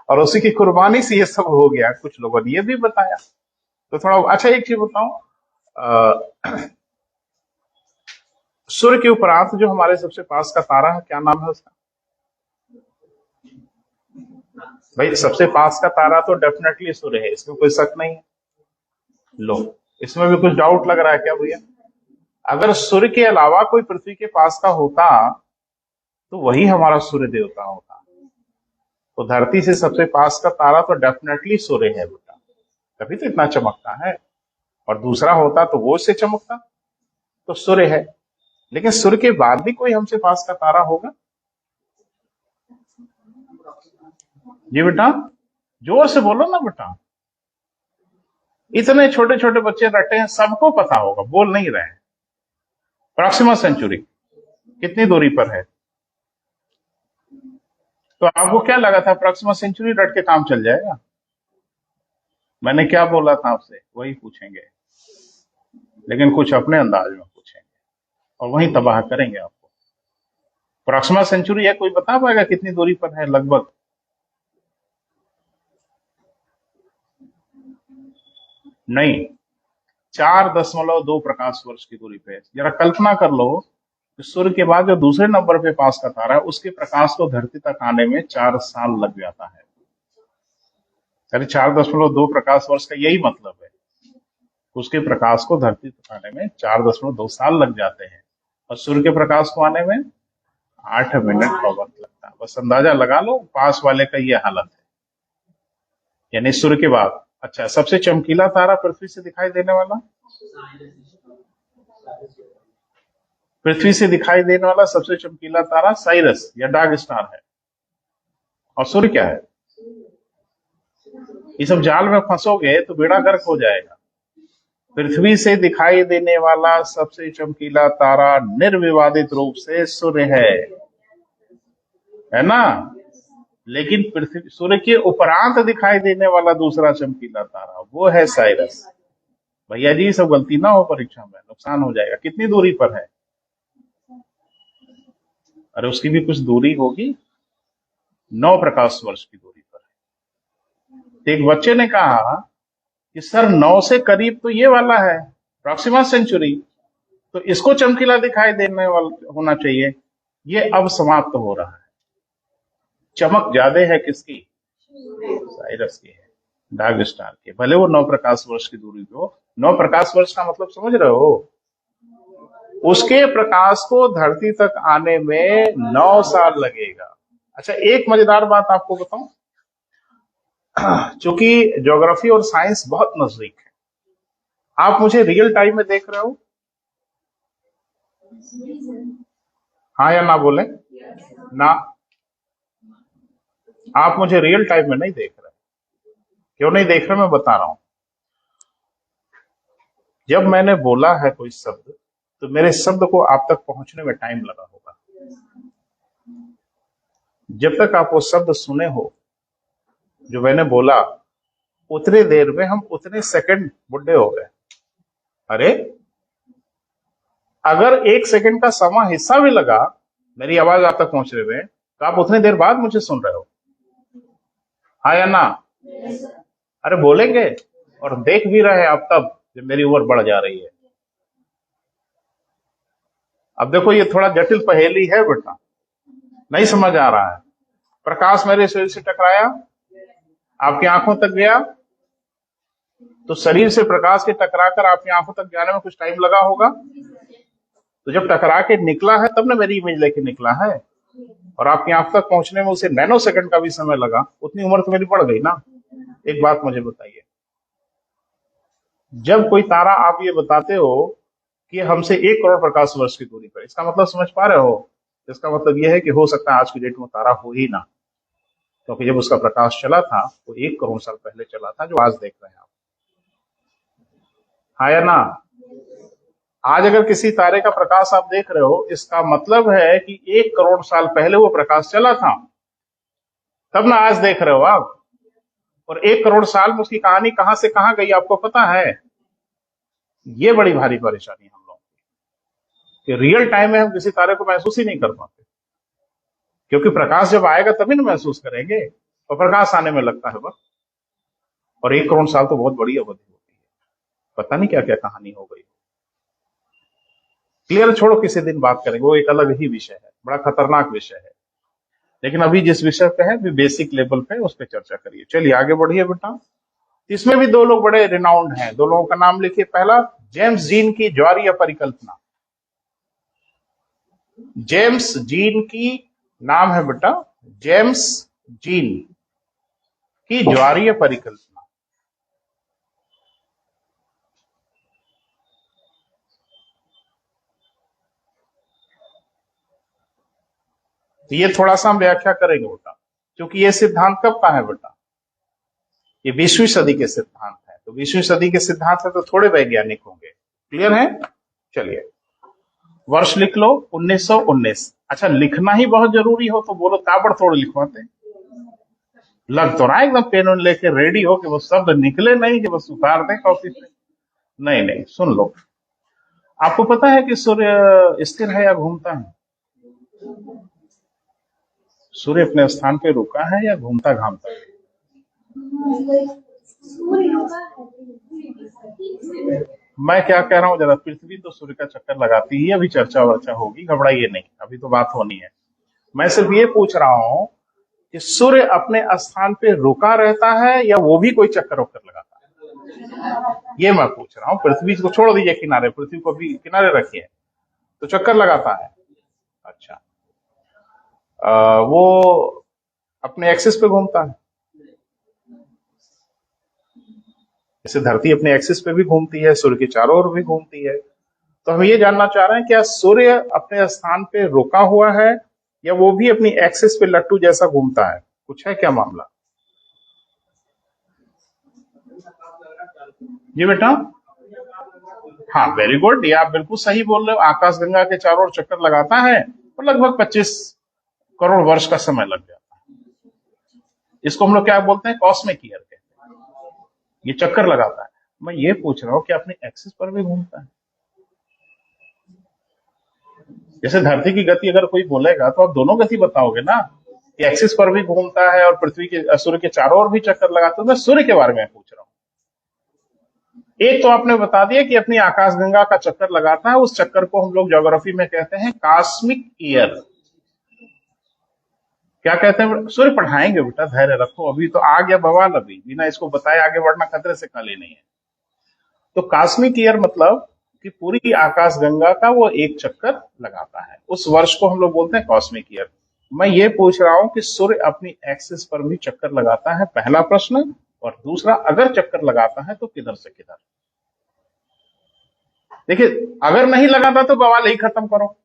और उसी की कुर्बानी से ये सब हो गया, कुछ लोगों ने ये भी बताया। तो थोड़ा अच्छा, एक चीज बताऊं, सूर्य के उपरांत जो हमारे सबसे पास का तारा है, क्या नाम है उसका? भाई सबसे पास का तारा तो डेफिनेटली सूर्य है, इसमें कोई शक नहीं है। लो, इसमें भी कुछ डाउट लग रहा है क्या भैया? अगर सूर्य के अलावा कोई पृथ्वी के पास का होता तो वही हमारा सूर्य देवता होता। तो धरती से सबसे पास का तारा तो डेफिनेटली सूर्य है बेटा, तभी तो इतना चमकता है। और दूसरा होता तो वो इससे चमकता, तो सूर्य है। लेकिन सूर्य के बाद भी कोई हमसे पास का तारा होगा? जी बेटा, जोर से बोलो ना बेटा। इतने छोटे छोटे बच्चे रटे हैं, सबको पता होगा, बोल नहीं रहे हैं। प्रॉक्सिमा सेंचुरी कितनी दूरी पर है? तो आपको क्या लगा था प्रॉक्सिमा सेंचुरी रट के काम चल जाएगा? मैंने क्या बोला था आपसे, वही पूछेंगे, लेकिन कुछ अपने अंदाज में पूछेंगे और वही तबाह करेंगे आपको। प्रॉक्सिमा सेंचुरी है, कोई बता पाएगा कितनी दूरी पर है लगभग? नहीं, 4.2 प्रकाश वर्ष की दूरी पे है। जरा कल्पना कर लो कि सूर्य के बाद जो दूसरे नंबर पे पास का तारा है, उसके प्रकाश को धरती तक आने में 4 साल लग जाता है। यानी 4.2 प्रकाश वर्ष का यही मतलब है, उसके प्रकाश को धरती तक आने में 4.2 साल लग जाते हैं, और सूर्य के प्रकाश को आने में 8 मिनट का वक्त लगता है। बस अंदाजा लगा लो, पास वाले का ये हालत है। यानी सूर्य के बाद, अच्छा, सबसे चमकीला तारा पृथ्वी से दिखाई देने वाला, पृथ्वी से दिखाई देने वाला सबसे चमकीला तारा साइरस या डार्क स्टार है। और सूर्य क्या है? ये सब जाल में फंसोगे तो बेड़ा गर्क हो जाएगा। पृथ्वी से दिखाई देने वाला सबसे चमकीला तारा निर्विवादित रूप से सूर्य है ना? लेकिन पृथ्वी, सूर्य के उपरांत दिखाई देने वाला दूसरा चमकीला तारा वो है साइरस। भैया जी, सब गलती ना हो, परीक्षा में नुकसान हो जाएगा। कितनी दूरी पर है? अरे उसकी भी कुछ दूरी होगी, 9 प्रकाश वर्ष की दूरी पर है। तो एक बच्चे ने कहा कि सर 9 से करीब तो ये वाला है, प्रॉक्सिमा सेंचुरी, तो इसको चमकीला दिखाई देने वाला होना चाहिए। ये अब समाप्त हो रहा है। चमक ज्यादा है किसकी? साइरस की है, डार्क स्टार की। भले वो 9 प्रकाश वर्ष की दूरी पे हो। 9 प्रकाश वर्ष का मतलब समझ रहे हो? उसके प्रकाश को धरती तक आने में 9 साल लगेगा। अच्छा, एक मजेदार बात आपको बताऊं, चूंकि ज्योग्राफी और साइंस बहुत नजदीक है, आप मुझे रियल टाइम में देख रहे हो? हाँ या ना बोले? ना, आप मुझे रियल टाइम में नहीं देख रहे। क्यों नहीं देख रहे, मैं बता रहा हूं। जब मैंने बोला है कोई शब्द, तो मेरे शब्द को आप तक पहुंचने में टाइम लगा होगा। जब तक आप वो शब्द सुने हो जो मैंने बोला, उतने देर में हम उतने सेकंड बुढ़े हो गए। अरे, अगर 1 सेकंड का समा हिस्सा भी लगा मेरी आवाज आप तक पहुंचने में, तो आप उतनी देर बाद मुझे सुन रहे हो। हाँ या ना? अरे बोलेंगे, और देख भी रहे हैं आप तब जब मेरी उम्र बढ़ जा रही है। अब देखो, ये थोड़ा जटिल पहेली है बेटा, नहीं समझ आ रहा है? प्रकाश मेरे शरीर से टकराया, आपकी आंखों तक गया, तो शरीर से प्रकाश के टकराकर आपकी आंखों तक जाने में कुछ टाइम लगा होगा। तो जब टकरा के निकला है तब ना मेरी इमेज लेके निकला है, और आपकी आंख तक पहुंचने में उसे नैनो सेकंड का भी समय लगा, उतनी उम्र तो मेरी बढ़ गई ना। एक बात मुझे बताइए, जब कोई तारा आप ये बताते हो कि हमसे 1 करोड़ प्रकाश वर्ष की दूरी पर, इसका मतलब समझ पा रहे हो? इसका मतलब यह है कि हो सकता है आज की डेट में तारा हो ही ना, क्योंकि जब उसका प्रकाश चला था वो 1 करोड़ साल पहले चला था, जो आज देख रहे हैं आप। हाँ या ना? आज अगर किसी तारे का प्रकाश आप देख रहे हो, इसका मतलब है कि 1 करोड़ साल पहले वो प्रकाश चला था, तब ना आज देख रहे हो आप। और 1 करोड़ साल में उसकी कहानी कहां से कहां गई आपको पता है? ये बड़ी भारी परेशानी हम लोग कि रियल टाइम में हम किसी तारे को महसूस ही नहीं कर पाते, क्योंकि प्रकाश जब आएगा तभी ना महसूस करेंगे, और प्रकाश आने में लगता है वक्त। और 1 करोड़ साल तो बहुत बड़ी अवधि होती है, पता नहीं क्या क्या कहानी हो गई। क्लियर? छोड़ो, किसी दिन बात करेंगे, वो एक अलग ही विषय है, बड़ा खतरनाक विषय है। लेकिन अभी जिस विषय पे है, बेसिक लेवल पे उस पर चर्चा करिए। चलिए आगे बढ़िए बेटा। इसमें भी 2 लोग बड़े रिनाउंड हैं, 2 लोगों का नाम लिखिए। पहला, जेम्स जीन की ज्वारीय परिकल्पना। जेम्स जीन की नाम है बेटा, जेम्स जीन की ज्वारीय परिकल्पना। तो ये थोड़ा सा हम व्याख्या करेंगे बेटा, क्योंकि ये सिद्धांत कब का है बेटा? ये 20वीं सदी के सिद्धांत है। तो 20वीं सदी के सिद्धांत है तो थोड़े वैज्ञानिक होंगे। क्लियर है? चलिए वर्ष लिख लो, 1919। अच्छा, लिखना ही बहुत जरूरी हो तो बोलो, ताबड़तोड़ लिखवाते। लग तो रहा है एकदम पेन उन लेके रेडी हो कि वो शब्द निकले नहीं कि बस उतार दें कॉपी से। नहीं नहीं, सुन लो। आपको पता है कि सूर्य स्थिर है या घूमता है? सूर्य अपने स्थान पे रुका है या घूमता घामता है? मैं क्या कह रहा हूँ जरा, पृथ्वी तो सूर्य का चक्कर लगाती ही, अभी चर्चा वर्चा होगी, घबराइए नहीं, अभी तो बात होनी है। मैं सिर्फ ये पूछ रहा हूं कि सूर्य अपने स्थान पे रुका रहता है या वो भी कोई चक्कर वक्कर लगाता है? ये मैं पूछ रहा हूँ। पृथ्वी को छोड़ दीजिए किनारे, पृथ्वी को भी किनारे रखिए, तो चक्कर लगाता है। अच्छा, वो अपने एक्सिस पे घूमता है, जैसे धरती अपने एक्सिस पे भी घूमती है, सूर्य के चारों ओर भी घूमती है। तो हम ये जानना चाह रहे हैं, क्या सूर्य अपने स्थान पे रुका हुआ है या वो भी अपनी एक्सिस पे लट्टू जैसा घूमता है? कुछ है क्या मामला? जी बेटा, हाँ वेरी गुड, ये आप बिल्कुल सही बोल रहे हो। आकाशगंगा के चारों ओर चक्कर लगाता है और लगभग 25 करोड़ वर्ष का समय लग जाता है। इसको हम लोग क्या बोलते हैं? कॉस्मिक ईयर कहते हैं। ये चक्कर लगाता है। मैं ये पूछ रहा हूँ कि अपने एक्सिस पर भी घूमता है? जैसे धरती की गति अगर कोई बोलेगा तो आप दोनों गति बताओगे ना, कि एक्सिस पर भी घूमता है और पृथ्वी के सूर्य के चारों ओर भी चक्कर लगाता है। मैं सूर्य के बारे में पूछ रहा हूँ। एक तो आपने बता दिया कि अपनी आकाशगंगा का चक्कर लगाता है, उस चक्कर को हम लोग ज्योग्राफी में कहते हैं कॉस्मिक ईयर। क्या कहते हैं? सूर्य पढ़ाएंगे बेटा, धैर्य रखो, अभी तो आ गया बवाल, अभी बिना इसको बताए आगे बढ़ना खतरे से खाली नहीं है। तो कॉस्मिक ईयर मतलब कि पूरी आकाशगंगा का वो एक चक्कर लगाता है, उस वर्ष को हम लोग बोलते हैं कॉस्मिक ईयर। मैं ये पूछ रहा हूं कि सूर्य अपनी एक्सिस पर भी चक्कर लगाता है, पहला प्रश्न। और दूसरा, अगर चक्कर लगाता है तो किधर से किधर? देखिए, अगर नहीं लगाता तो बवाल ही खत्म करो,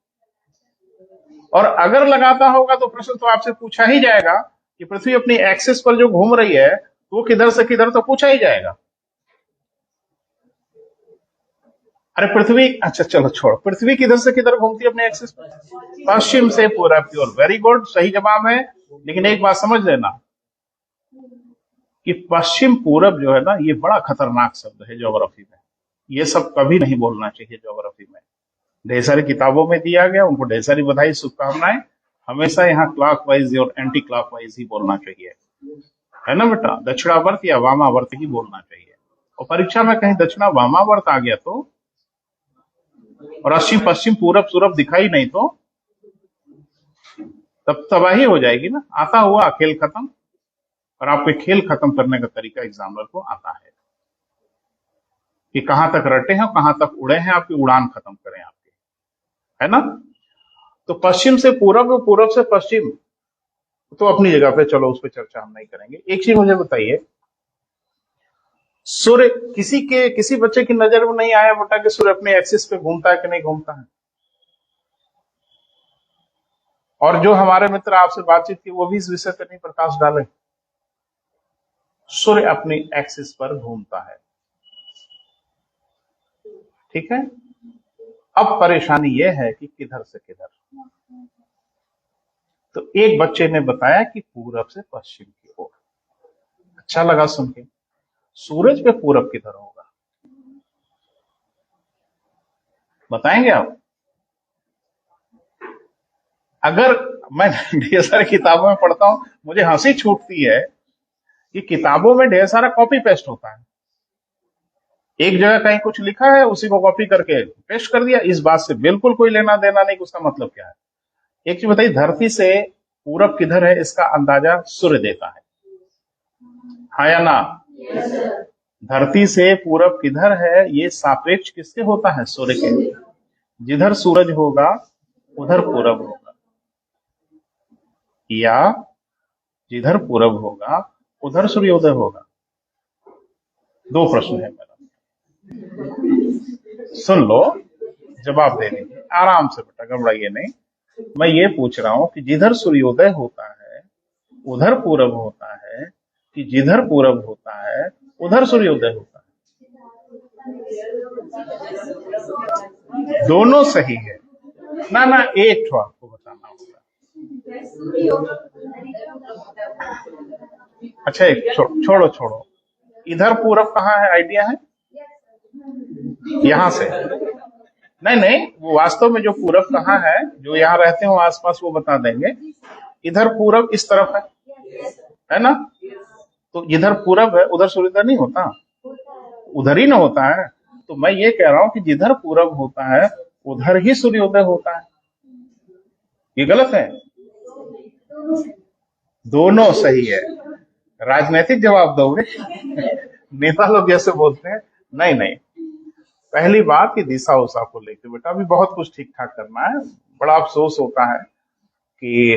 और अगर लगाता होगा तो प्रश्न तो आपसे पूछा ही जाएगा कि पृथ्वी अपनी एक्सिस पर जो घूम रही है तो वो किधर से किधर तो पूछा ही जाएगा। अरे पृथ्वी, अच्छा चलो छोड़ो, पृथ्वी किधर से किधर घूमती है अपने एक्सिस पर? पश्चिम से पूरब की ओर। वेरी गुड, सही जवाब है। लेकिन एक बात समझ लेना कि पश्चिम पूरब जो है ना, ये बड़ा खतरनाक शब्द है ज्योग्राफी में। ये सब कभी नहीं बोलना चाहिए ज्योग्राफी में। ढेर सारी किताबों में दिया गया, उनको ढेर सारी बधाई शुभकामनाएं। हमेशा यहाँ क्लॉकवाइज और एंटी क्लॉकवाइज ही बोलना चाहिए, है ना बेटा? दक्षिणावर्त या वामावर्त ही बोलना चाहिए। और परीक्षा में कहीं दक्षिणा वामावर्त आ गया तो, और पश्चिम पश्चिम पूरब सूरब दिखाई नहीं तो तब तबाही हो जाएगी ना। आता हुआ खेल खत्म, और आपके खेल खत्म करने का तरीका एग्जामिनर को आता है कि कहां तक रटे हैं, कहां तक उड़े हैं, आपकी उड़ान खत्म करें आपकी, है ना। तो पश्चिम से पूरब और पूरब से पश्चिम तो अपनी जगह पे, चलो उस पर चर्चा हम नहीं करेंगे। एक चीज मुझे बताइए, सूर्य किसी बच्चे की नजर में नहीं आया बेटा कि सूर्य अपने एक्सिस पे घूमता है कि नहीं घूमता है? और जो हमारे मित्र आपसे बातचीत की वो भी इस विषय पर नहीं प्रकाश डाले। सूर्य अपनी एक्सिस पर घूमता है, ठीक है। अब परेशानी यह है कि किधर से किधर। तो एक बच्चे ने बताया कि पूरब से पश्चिम की ओर। अच्छा लगा सुन के। सूरज पे पूरब किधर होगा, बताएंगे आप? अगर मैं ढेर सारी किताबों में पढ़ता हूं, मुझे हंसी छूटती है कि किताबों में ढेर सारा कॉपी पेस्ट होता है। एक जगह कहीं कुछ लिखा है, उसी को कॉपी करके पेस्ट कर दिया। इस बात से बिल्कुल कोई लेना देना नहीं, उसका मतलब क्या है। एक चीज बताइए, धरती से पूरब किधर है इसका अंदाजा सूर्य देता है, हाँ या ना? धरती से पूरब किधर है ये सापेक्ष किसके होता है? सूर्य के। जिधर सूरज होगा उधर पूरब होगा, या जिधर पूरब होगा उधर सूर्योदय होगा। दो प्रश्न है मेरा, सुन लो, जवाब दे दीजिए आराम से बेटा, घबराइए नहीं। मैं ये पूछ रहा हूं कि जिधर सूर्योदय होता है उधर पूरब होता है, कि जिधर पूरब होता है उधर सूर्योदय होता है? दोनों सही है ना? ना, एक तो आपको बताना होगा। अच्छा, एक छोड़ो, इधर पूरब कहाँ है, आइडिया है? यहां से नहीं, वो वास्तव में जो पूरब कहाँ है, जो यहाँ रहते हो आसपास वो बता देंगे। इधर पूरब इस तरफ है ना? तो इधर पूरब है उधर सूर्योदय नहीं होता, उधर ही ना होता है। तो मैं ये कह रहा हूं कि जिधर पूरब होता है उधर ही सूर्योदय होता है। ये गलत है? दोनों सही है। राजनीतिक जवाब दोगे? नेता लोग जैसे बोलते हैं। नहीं, पहली बात की दिशा उषा को लेकर बेटा अभी बहुत कुछ ठीक ठाक करना है। बड़ा अफसोस होता है कि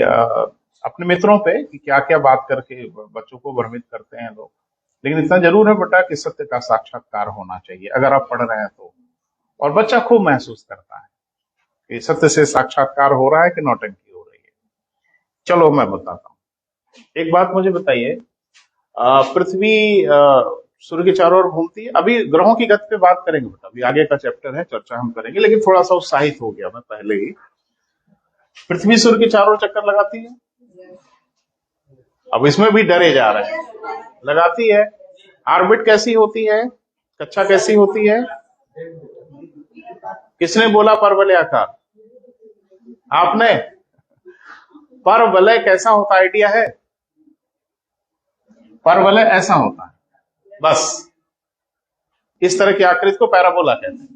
अपने मित्रों पे कि क्या क्या बात करके बच्चों को भ्रमित करते हैं लोग। लेकिन इतना जरूर है बेटा कि सत्य का साक्षात्कार होना चाहिए अगर आप पढ़ रहे हैं तो। और बच्चा खूब महसूस करता है कि सत्य से साक्षात्कार हो रहा है कि नौटंकी हो रही है। चलो मैं बताता हूँ। एक बात मुझे बताइए, पृथ्वी सूर्य के चारों ओर घूमती है। अभी ग्रहों की गति पे बात करेंगे बेटा, अभी आगे का चैप्टर है, चर्चा हम करेंगे। लेकिन थोड़ा सा उत्साहित हो गया मैं पहले ही। पृथ्वी सूर्य के चारों ओर चक्कर लगाती है। अब इसमें भी डरे जा रहे हैं, लगाती है। ऑर्बिट कैसी होती है, कक्षा कैसी होती है? किसने बोला परवलय आकार? आपने। परवलय कैसा होता आइडिया है? परवलय ऐसा होता है, बस इस तरह की आकृति को पैराबोला कहते हैं।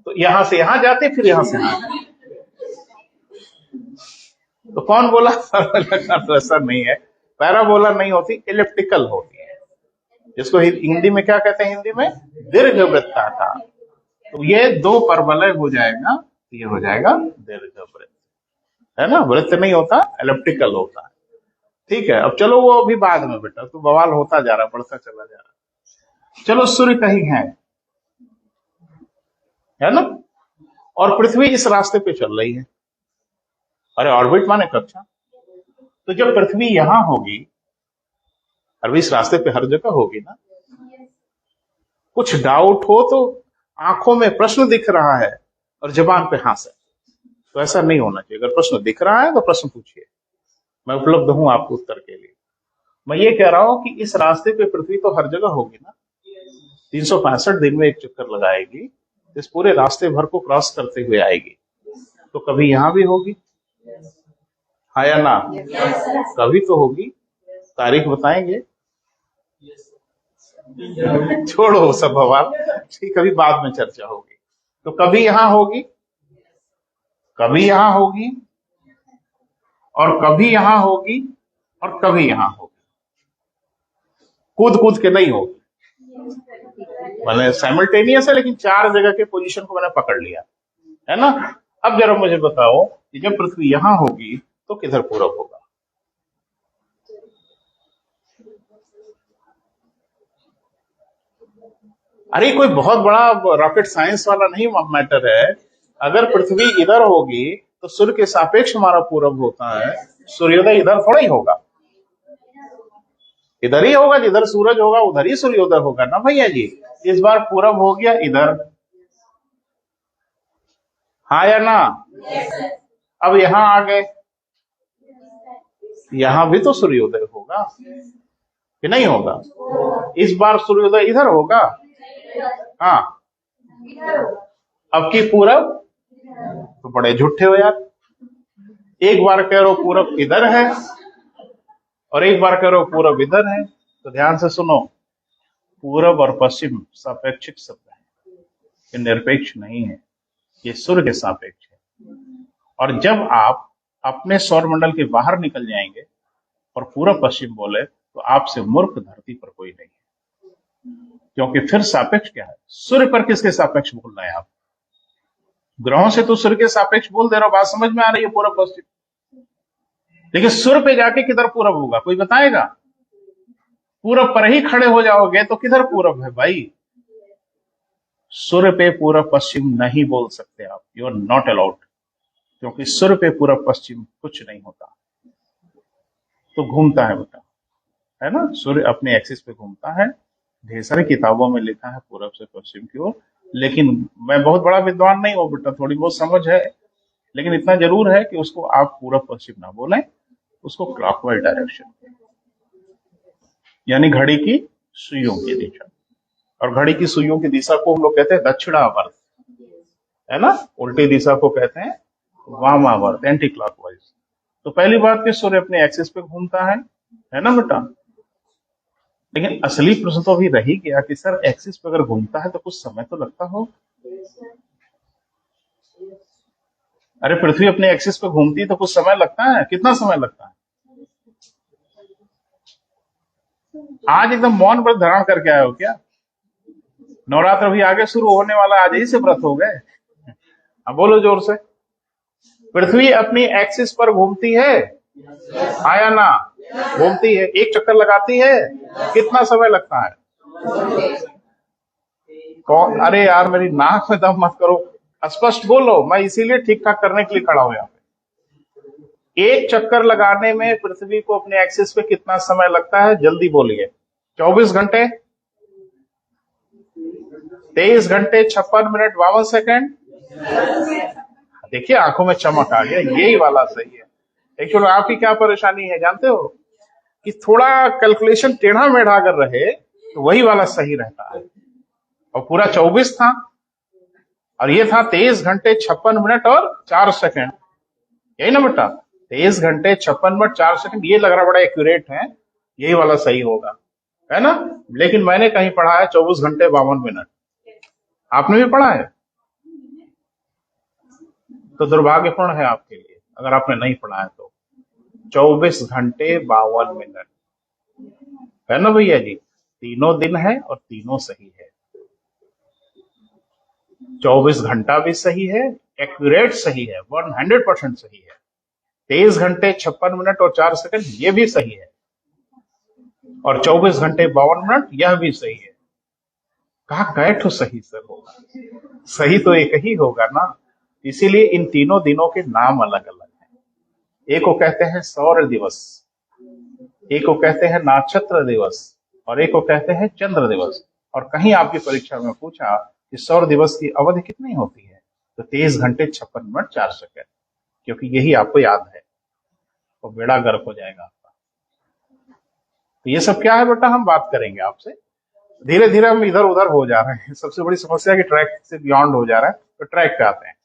तो यहां से यहां जाते, फिर यहां से यहां जाते। तो कौन बोला परवलयाकार? तो ऐसा नहीं है, पैराबोला नहीं होती, इलिप्टिकल होती है। जिसको हिंदी में क्या कहते हैं? हिंदी में दीर्घवृत्ताकार। तो ये दो परवलय हो जाएगा, ये हो जाएगा दीर्घवृत्त, है ना? वृत्त नहीं होता, इलिप्टिकल होता है। ठीक है, अब चलो वो अभी बाद में बेटा, तो बवाल होता जा रहा, बढ़ता चला जा रहा। चलो सूर्य कहीं है ना? और पृथ्वी इस रास्ते पे चल रही है। अरे ऑर्बिट माने कक्षा। तो जब पृथ्वी यहां होगी, और इस रास्ते पे हर जगह होगी ना, कुछ डाउट हो तो आंखों में प्रश्न दिख रहा है और जबान पे हाथ है, तो ऐसा नहीं होना चाहिए। अगर प्रश्न दिख रहा है तो प्रश्न पूछिए, मैं उपलब्ध हूं आपको उत्तर के लिए। मैं ये कह रहा हूं कि इस रास्ते पे पृथ्वी तो हर जगह होगी ना, 365 दिन में एक चक्कर लगाएगी, इस पूरे रास्ते भर को क्रॉस करते हुए आएगी। तो कभी यहां भी होगी, हाँ या ना? कभी तो होगी। तारीख बताएंगे? छोड़ो वो सब बवाल, ठीक, कभी बाद में चर्चा होगी। तो कभी यहां होगी, कभी यहां होगी, और कभी यहां होगी और कभी यहां होगी, कूद कूद के नहीं होगी। मैंने साइमल्टेनियस है लेकिन चार जगह के पोजीशन को मैंने पकड़ लिया, है ना। अब जरा मुझे बताओ कि जब पृथ्वी यहां होगी तो किधर पूरब होगा? अरे कोई बहुत बड़ा रॉकेट साइंस वाला नहीं मैटर है। अगर पृथ्वी इधर होगी तो सूर्य के सापेक्ष हमारा पूरब होता है, सूर्योदय इधर थोड़ा ही होगा, इधर ही होगा, जिधर सूरज होगा उधर ही सूर्योदय होगा ना भैया जी। इस बार पूरब हो गया इधर, हाँ या ना? अब यहां आ गए, यहां भी तो सूर्योदय होगा कि नहीं होगा? इस बार सूर्योदय इधर होगा, हाँ। अब की पूरब, तो बड़े झूठे हो यार। एक बार कह रहे हो पूरब इधर है और एक बार कह रहे हो पूरब इधर है। तो ध्यान से सुनो, पूरब और पश्चिम सापेक्षिक शब्द है, ये निरपेक्ष नहीं है, ये सूर्य के सापेक्ष है। और जब आप अपने सौर मंडल के बाहर निकल जाएंगे और पूरब पश्चिम बोले तो आपसे मूर्ख धरती पर कोई नहीं है, क्योंकि फिर सापेक्ष क्या है? सूर्य पर किसके सापेक्ष बोल रहे हैं आप? ग्रहों से तो सूर्य के सापेक्ष बोल दे रहे हो, बात समझ में आ रही है पूरब पश्चिम। लेकिन सूर्य पे जाके किधर पूरब होगा कोई बताएगा? पूरब पर ही खड़े हो जाओगे तो किधर पूरब है भाई? सूर्य पे पूरब पश्चिम नहीं बोल सकते आप, यू आर नॉट अलाउड, क्योंकि सूर्य पे पूरब पश्चिम कुछ नहीं होता। तो घूमता है बेटा, है ना, सूर्य अपने एक्सिस पे घूमता है। ढेर सारी किताबों में लिखा है पूरब से पश्चिम की ओर, लेकिन मैं बहुत बड़ा विद्वान नहीं हूँ बेटा, थोड़ी बहुत समझ है, लेकिन इतना जरूर है कि उसको आप पूरब पश्चिम ना बोलें, उसको क्लॉकवाइज डायरेक्शन, यानी घड़ी की सुइयों की दिशा। और घड़ी की सुइयों की दिशा को हम लोग कहते हैं दक्षिणावर्त, है ना, उल्टी दिशा को कहते हैं वामावर्त, एंटी क्लॉकवाइज। तो पहली बात कि सूर्य अपने एक्सिस पे घूमता है ना बेटा। लेकिन असली प्रश्न तो अभी रही गया कि सर एक्सिस पे अगर घूमता है तो कुछ समय तो लगता हो। अरे पृथ्वी अपने एक्सिस पे घूमती तो कुछ समय लगता है, कितना समय लगता है? आज एकदम मौन व्रत धारण करके आए हो क्या? नवरात्र भी आगे शुरू होने वाला, आज ही से व्रत हो गए? अब बोलो जोर से। पृथ्वी अपनी एक्सिस पर घूमती है, आया ना? घूमती है, एक चक्कर लगाती है, कितना समय लगता है? कौन? अरे यार मेरी नाक में दम मत करो, स्पष्ट बोलो, मैं इसीलिए ठीक ठाक करने के लिए खड़ा हूं यहाँ पे। एक चक्कर लगाने में पृथ्वी को अपने एक्सिस पे कितना समय लगता है? जल्दी बोलिए। 24 घंटे, 23 घंटे 56 मिनट 52 सेकेंड। देखिए आंखों में चमक आ गया, यही वाला सही है। एक्चुअली आपकी क्या परेशानी है जानते हो, कि थोड़ा कैलकुलेशन टेढ़ा मेढ़ा अगर रहे तो वही वाला सही रहता है। और पूरा 24 था और ये था 23 घंटे 56 मिनट और 4 सेकंड, यही ना बेटा? 23 घंटे 56 मिनट 4 सेकंड, ये लग रहा बड़ा एक्यूरेट है, यही वाला सही होगा, है ना। लेकिन मैंने कहीं पढ़ा है 24 घंटे 52 मिनट, आपने भी पढ़ा है? तो दुर्भाग्यपूर्ण है आपके लिए अगर आपने नहीं पढ़ा है तो। 24 घंटे 52 मिनट, है ना भैया जी? तीनों दिन है और तीनों सही है। 24 घंटा भी सही है, एक्यूरेट सही है, 100% सही है। 23 घंटे 56 मिनट और 4 सेकंड ये भी सही है, और 24 घंटे 52 मिनट यह भी सही है। कहा कैठ सही सर होगा? सही तो एक ही होगा ना। इसीलिए इन तीनों दिनों के नाम अलग अलग हैं। एक को कहते हैं सौर दिवस, एक को कहते हैं नक्षत्र दिवस, और एक को कहते हैं चंद्र दिवस। और कहीं आपकी परीक्षा में पूछा कि सौर दिवस की अवधि कितनी होती है, तो 23 घंटे 56 मिनट 4 सेकंड, क्योंकि यही आपको याद है, तो बेड़ा गर्क हो जाएगा आपका। तो ये सब क्या है बेटा, हम बात करेंगे आपसे। धीरे धीरे हम इधर उधर हो जा रहे हैं, सबसे बड़ी समस्या कि ट्रैक से बियॉन्ड हो जा रहा है, तो ट्रैक पे आते हैं।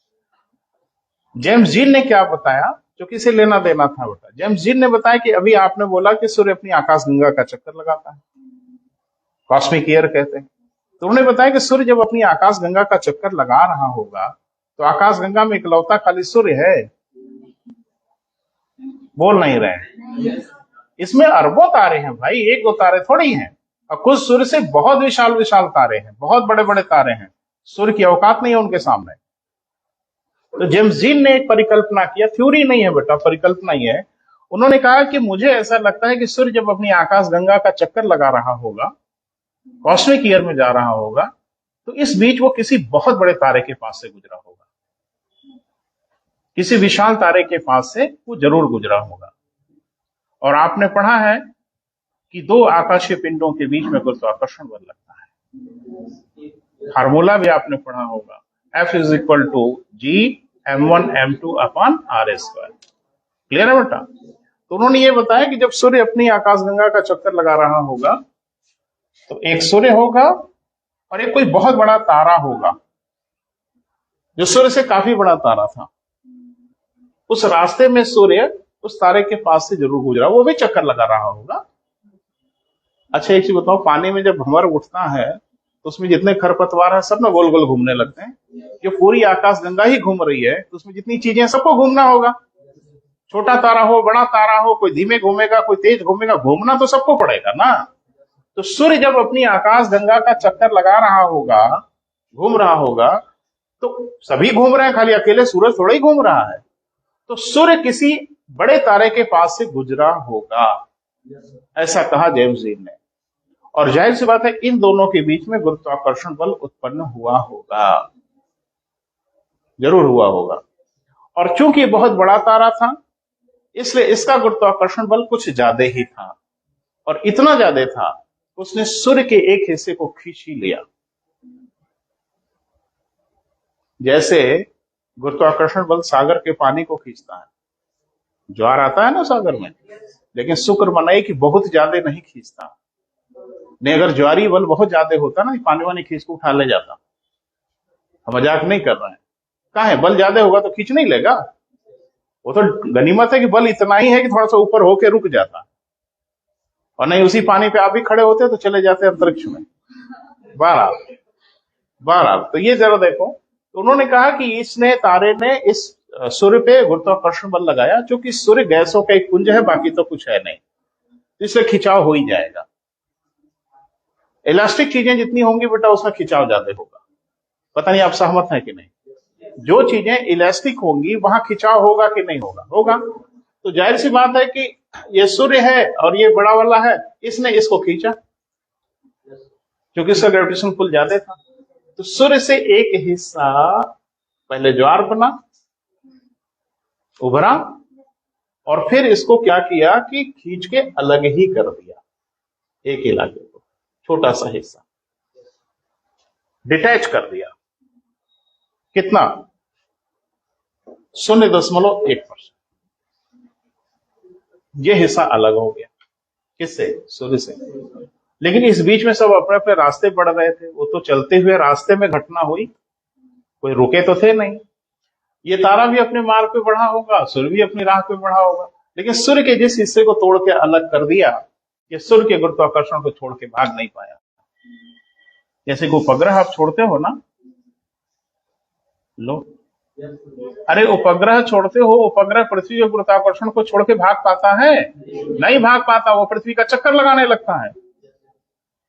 जेम्स जीन ने क्या बताया, जो किसे लेना देना था बेटा? जेम्स जीन ने बताया कि अभी आपने बोला कि सूर्य अपनी आकाशगंगा का चक्कर लगाता है, कॉस्मिक ईयर कहते हैं। तो उन्होंने बताया कि सूर्य जब अपनी आकाशगंगा का चक्कर लगा रहा होगा तो आकाशगंगा में इकलौता खाली सूर्य है? बोल नहीं रहे हैं। इसमें अरबों तारे हैं भाई, एक दो तारे थोड़ी हैं। और कुछ सूर्य से बहुत विशाल विशाल तारे हैं, बहुत बड़े बड़े तारे हैं, सूर्य की औकात नहीं है उनके सामने। तो जेम्स जीन ने एक परिकल्पना किया, थ्योरी नहीं है बेटा, परिकल्पना ही है। उन्होंने कहा कि मुझे ऐसा लगता है कि सूर्य जब अपनी आकाश गंगा का चक्कर लगा रहा होगा, कॉस्मिक ईयर में जा रहा होगा, तो इस बीच वो किसी बहुत बड़े तारे के पास से गुजरा होगा, किसी विशाल तारे के पास से वो जरूर गुजरा होगा। और आपने पढ़ा है कि दो आकाशीय पिंडों के बीच में गुरुत्वाकर्षण बल लगता है। फार्मूला भी आपने पढ़ा होगा, F is equal to G m1 m2 upon r square. Clear है बेटा? तो उन्होंने ये बताया कि जब सूर्य अपनी आकाशगंगा का चक्कर लगा रहा होगा, तो एक सूर्य होगा और एक कोई बहुत बड़ा तारा होगा जो सूर्य से काफी बड़ा तारा था। उस रास्ते में सूर्य उस तारे के पास से जरूर गुजरा, वो भी चक्कर लगा रहा होगा। अच्छा एक चीज बताओ, पानी में जब भंवर उठता है तो उसमें जितने खरपतवार है सब ना गोल गोल घूमने लगते हैं। जो पूरी आकाश गंगा ही घूम रही है तो उसमें जितनी चीजें सबको घूमना होगा, छोटा तारा हो बड़ा तारा हो, कोई धीमे घूमेगा कोई तेज घूमेगा, घूमना तो सबको पड़ेगा ना। तो सूर्य जब अपनी आकाश गंगा का चक्कर लगा रहा होगा, घूम रहा होगा, तो सभी घूम रहे हैं, खाली अकेले सूरज थोड़ा ही घूम रहा है। तो सूर्य किसी बड़े तारे के पास से गुजरा होगा, ऐसा कहा जेम्स जीन ने। और जाहिर सी बात है इन दोनों के बीच में गुरुत्वाकर्षण बल उत्पन्न हुआ होगा, जरूर हुआ होगा। और चूंकि बहुत बड़ा तारा था इसलिए इसका गुरुत्वाकर्षण बल कुछ ज्यादा ही था, और इतना ज्यादा था उसने सूर्य के एक हिस्से को खींच ही लिया। जैसे गुरुत्वाकर्षण बल सागर के पानी को खींचता है, ज्वार आता है ना सागर में, लेकिन शुक्र मनाई कि बहुत ज्यादा नहीं खींचता। नहीं अगर ज्वारी बल बहुत ज्यादा होता ना, पानी वानी खींच को उठा ले जाता। हम मजाक नहीं कर रहे हैं, कहाँ है बल ज्यादा होगा तो खींच नहीं लेगा। वो तो गनीमत है कि बल इतना ही है कि थोड़ा सा ऊपर होके रुक जाता, और नहीं उसी पानी पे आप भी खड़े होते तो चले जाते अंतरिक्ष में। बहरहाल तो ये जरा देखो, तो उन्होंने कहा कि इसने तारे ने इस सूर्य पे गुरुत्वाकर्षण बल लगाया, क्योंकि सूर्य गैसों का एक पुंज है, बाकी तो कुछ है नहीं, इसलिए खिंचाव हो ही जाएगा। इलास्टिक चीजें जितनी होंगी बेटा उसमें खिंचाव ज्यादा होगा। पता नहीं आप सहमत हैं कि नहीं? जो चीजें इलास्टिक होंगी वहां खिंचाव होगा कि नहीं होगा? होगा। तो जाहिर सी बात है कि ये सूर्य है और ये बड़ा वाला है, इसने इसको खींचा क्योंकि इसका ग्रेविटेशन पुल ज्यादा था। तो सूर्य से एक हिस्सा पहले ज्वार बना, उभरा, और फिर इसको क्या किया कि खींच के अलग ही कर दिया, एक इलाके को छोटा सा हिस्सा डिटैच कर दिया। कितना? 0.1%। ये हिस्सा अलग हो गया। किससे? सूर्य से। लेकिन इस बीच में सब अपने अपने रास्ते बढ़ रहे थे, वो तो चलते हुए रास्ते में घटना हुई, कोई रुके तो थे नहीं। ये तारा भी अपने मार्ग पे बढ़ा होगा, सूर्य भी अपनी राह पे बढ़ा होगा, लेकिन सूर्य के जिस हिस्से को तोड़ के अलग कर दिया, ये सूर्य के गुरुत्वाकर्षण को छोड़ के भाग नहीं पाया। जैसे कोई उपग्रह आप छोड़ते हो ना, लो, अरे उपग्रह छोड़ते हो, उपग्रह पृथ्वी के गुरुत्वाकर्षण को छोड़ के भाग पाता है? नहीं भाग पाता, वो पृथ्वी का चक्कर लगाने लगता है।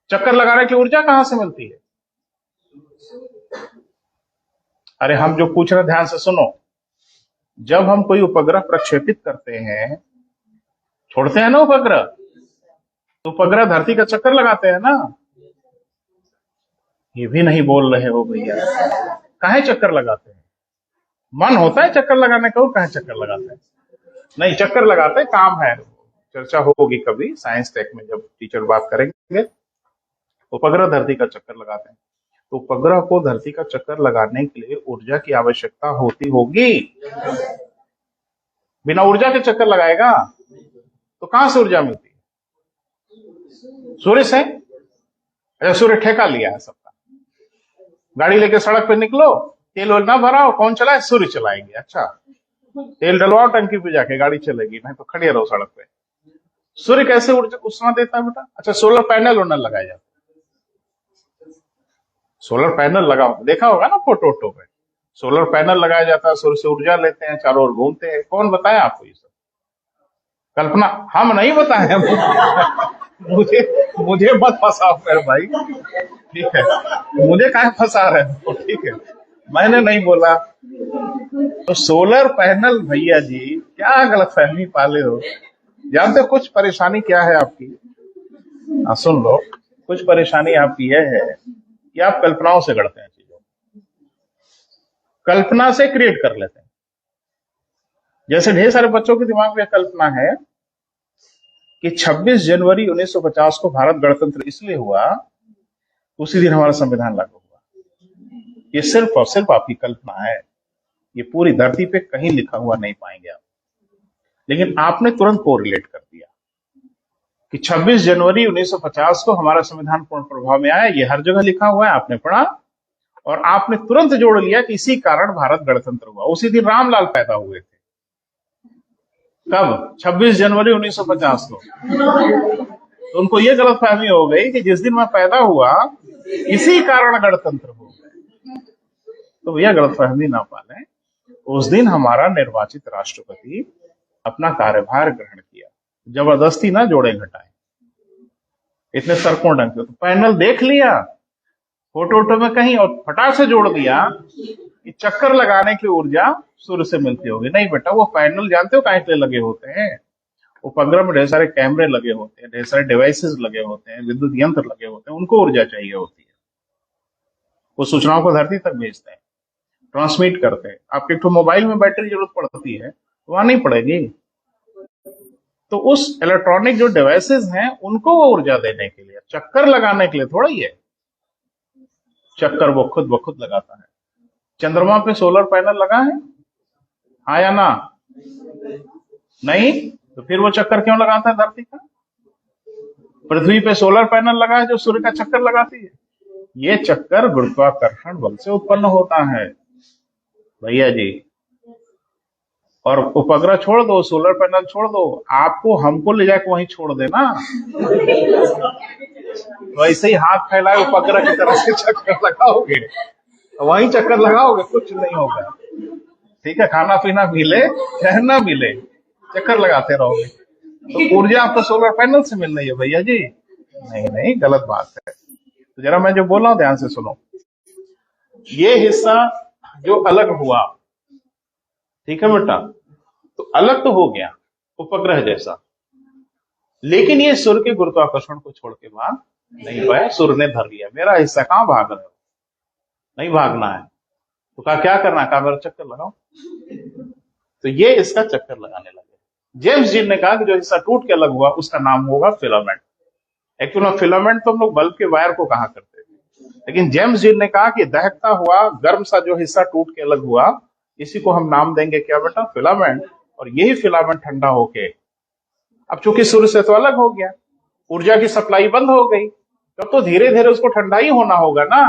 चक्कर लगाने की ऊर्जा कहां से मिलती है? अरे हम जो पूछ रहे ध्यान से सुनो, जब हम कोई उपग्रह प्रक्षेपित करते हैं, छोड़ते हैं ना उपग्रह, तो उपग्रह धरती का चक्कर लगाते हैं ना। ये भी नहीं बोल रहे हो भैया, काहे चक्कर लगाते हैं? मन होता है चक्कर लगाने का, और काहे चक्कर लगाते हैं? नहीं चक्कर लगाते काम है, चर्चा होगी कभी साइंस टेक में जब टीचर बात करेंगे। उपग्रह धरती का चक्कर लगाते हैं, तो उपग्रह को धरती का चक्कर लगाने के लिए ऊर्जा की आवश्यकता होती होगी। बिना ऊर्जा के चक्कर लगाएगा तो कहां से ऊर्जा मिलती है? सूर्य से। अच्छा सूर्य ठेका लिया है सबका, गाड़ी लेके सड़क पे निकलो, तेल वेल ना भराओ, कौन चलाए? सूर्य चलाएंगे। अच्छा तेल डलवाओ टंकी पे जाके, गाड़ी चलेगी, नहीं तो खड़े रहो सड़क पे। सूर्य कैसे ऊर्जा उष्मा देता है बेटा? अच्छा सोलर पैनल वोनल लगाए जाते, सोलर पैनल लगा देखा होगा ना फोटो वोटो पे, सोलर पैनल लगाया जाता है, सूर्य से ऊर्जा लेते हैं, चारों ओर घूमते हैं। कौन बताया आपको ये सब? कल्पना हम नहीं बताए हैं। मुझे मुझे मत फंसाओ मेरे भाई, ठीक है? मुझे काहे फंसा रहे हो, ठीक है? मैंने नहीं बोला। तो सोलर पैनल भैया जी, क्या गलतफहमी पाले हो? जानते हो कुछ परेशानी क्या है आपकी? सुन लो, कुछ परेशानी आपकी यह है कि आप कल्पनाओं से गढ़ते हैं चीजों, कल्पना से क्रिएट कर लेते हैं। जैसे ढेर सारे बच्चों के दिमाग में कल्पना है कि 26 जनवरी 1950 को भारत गणतंत्र इसलिए हुआ, उसी दिन हमारा संविधान लागू हुआ। ये सिर्फ और सिर्फ आपकी कल्पना है, ये पूरी धरती पे कहीं लिखा हुआ नहीं पाएंगे आप। लेकिन आपने तुरंत कोरिलेट कर दिया कि 26 जनवरी 1950 को हमारा संविधान पूर्ण प्रभाव में आया, ये हर जगह लिखा हुआ है, आपने पढ़ा और आपने तुरंत जोड़ लिया कि इसी कारण भारत गणतंत्र हुआ। उसी दिन रामलाल पैदा हुए थे। कब? 26 जनवरी 1950 को। तो उनको ये गलतफहमी हो गई कि जिस दिन मैं पैदा हुआ इसी कारण गणतंत्र हो गए। तो भैया गलतफहमी ना पालें, उस दिन हमारा निर्वाचित राष्ट्रपति अपना कार्यभार ग्रहण किया, जबरदस्ती ना जोड़े घटाए, इतने सरकों ढंग से। तो पैनल देख लिया फोटो वोटो में कहीं और फटाक से जोड़ दिया कि चक्कर लगाने की ऊर्जा सूर्य से मिलती होगी। नहीं बेटा, वो पैनल जानते हो काहे के लिए लगे होते हैं? उपग्रह में ढेर सारे कैमरे लगे होते हैं, ढेर सारे डिवाइसेस लगे होते हैं, विद्युत यंत्र लगे होते हैं, उनको ऊर्जा चाहिए होती है। वो सूचनाओं को धरती तक भेजते हैं, ट्रांसमिट करते हैं। आपके एक मोबाइल में बैटरी जरूरत पड़ती है, वहां नहीं पड़ेगी। तो उस इलेक्ट्रॉनिक जो डिवाइसेस हैं उनको वो ऊर्जा देने के लिए, चक्कर लगाने के लिए थोड़ा ही है। चक्कर वो खुद ब खुद लगाता है। चंद्रमा पे सोलर पैनल लगा है, हाँ या ना? नहीं? तो फिर वो चक्कर क्यों लगाता है धरती का? पृथ्वी पे सोलर पैनल लगा है जो सूर्य का चक्कर लगाती है। ये चक्कर गुरुत्वाकर्षण बल से उत्पन्न होता है भैया जी। और उपग्रह छोड़ दो, सोलर पैनल छोड़ दो, आपको हमको ले जाकर वहीं छोड़ देना, वैसे ही हाथ फैलाए उपग्रह की तरफ से चक्कर लगाओगे, वहीं चक्कर लगाओगे, कुछ नहीं होगा। ठीक है, खाना पीना मिले चाहे ना मिले, चक्कर लगाते रहोगे। तो ऊर्जा आपको सोलर पैनल से मिल रही है भैया जी? नहीं नहीं, गलत बात है। तो जरा मैं जो बोल रहा हूं ध्यान से सुनो। ये हिस्सा जो अलग हुआ, ठीक है बेटा, तो अलग तो हो गया उपग्रह जैसा, लेकिन ये सूर्य के गुरुत्वाकर्षण को छोड़ के भाग नहीं पाया, सूर्य ने धर लिया। मेरा हिस्सा कहां भाग रहे हो? नहीं भागना है। तो क्या करना है? मेरा चक्कर लगाओ। तो ये इसका चक्कर लगाने लगे। जेम्स जीन ने कहा कि जो हिस्सा टूट के अलग हुआ उसका नाम होगा फिलामेंट। एक्चुअली फिलामेंट तो हम लोग बल्ब के वायर को कहा करते थे, लेकिन जेम्स जीन ने कहा कि दहकता हुआ गर्म सा जो हिस्सा टूट के अलग हुआ, इसी को हम नाम देंगे क्या बेटा? फिलामेंट। और यही फिलामेंट ठंडा होके अब चूंकि सूर्य से तो अलग हो गया, ऊर्जा की सप्लाई बंद हो गई, तब तो धीरे धीरे उसको ठंडा ही होना होगा ना।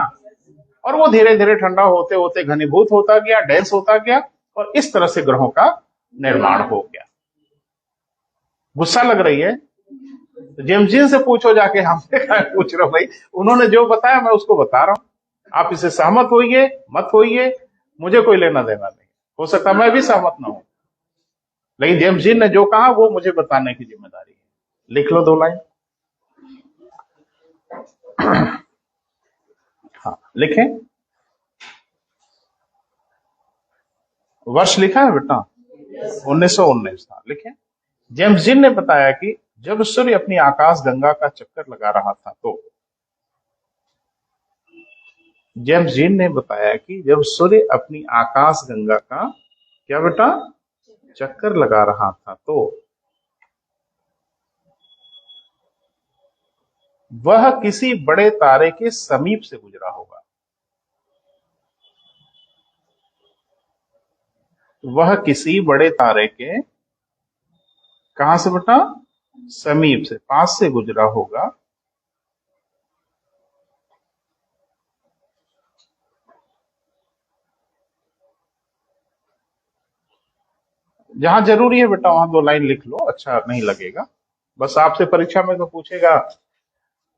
और वो धीरे धीरे ठंडा होते होते घनीभूत होता गया, डेंस होता गया, और इस तरह से ग्रहों का निर्माण हो गया। गुस्सा लग रही है? तो जेम्स जीन से पूछो जाके, हमसे क्या पूछ रहे हो भाई? उन्होंने जो बताया मैं उसको बता रहा हूं। आप इसे सहमत होइए मत होइए, मुझे कोई लेना देना नहीं। हो सकता मैं भी सहमत ना हूं, लेकिन जेम्स जीन ने जो कहा वो मुझे बताने की जिम्मेदारी है। लिख लो 2 लाइन। हाँ लिखें। वर्ष लिखा है बेटा? 1919 था, लिखें। जेम्स जीन ने बताया कि जब सूर्य अपनी आकाश गंगा का चक्कर लगा रहा था, तो जेम्स जीन ने बताया कि जब सूर्य अपनी आकाश गंगा का क्या बेटा चक्कर लगा रहा था, तो वह किसी बड़े तारे के समीप से गुजरा होगा। वह किसी बड़े तारे के कहां से बेटा? समीप से, पास से गुजरा होगा। जहां जरूरी है बेटा वहां 2 लाइन लिख लो, अच्छा नहीं लगेगा। बस आपसे परीक्षा में तो पूछेगा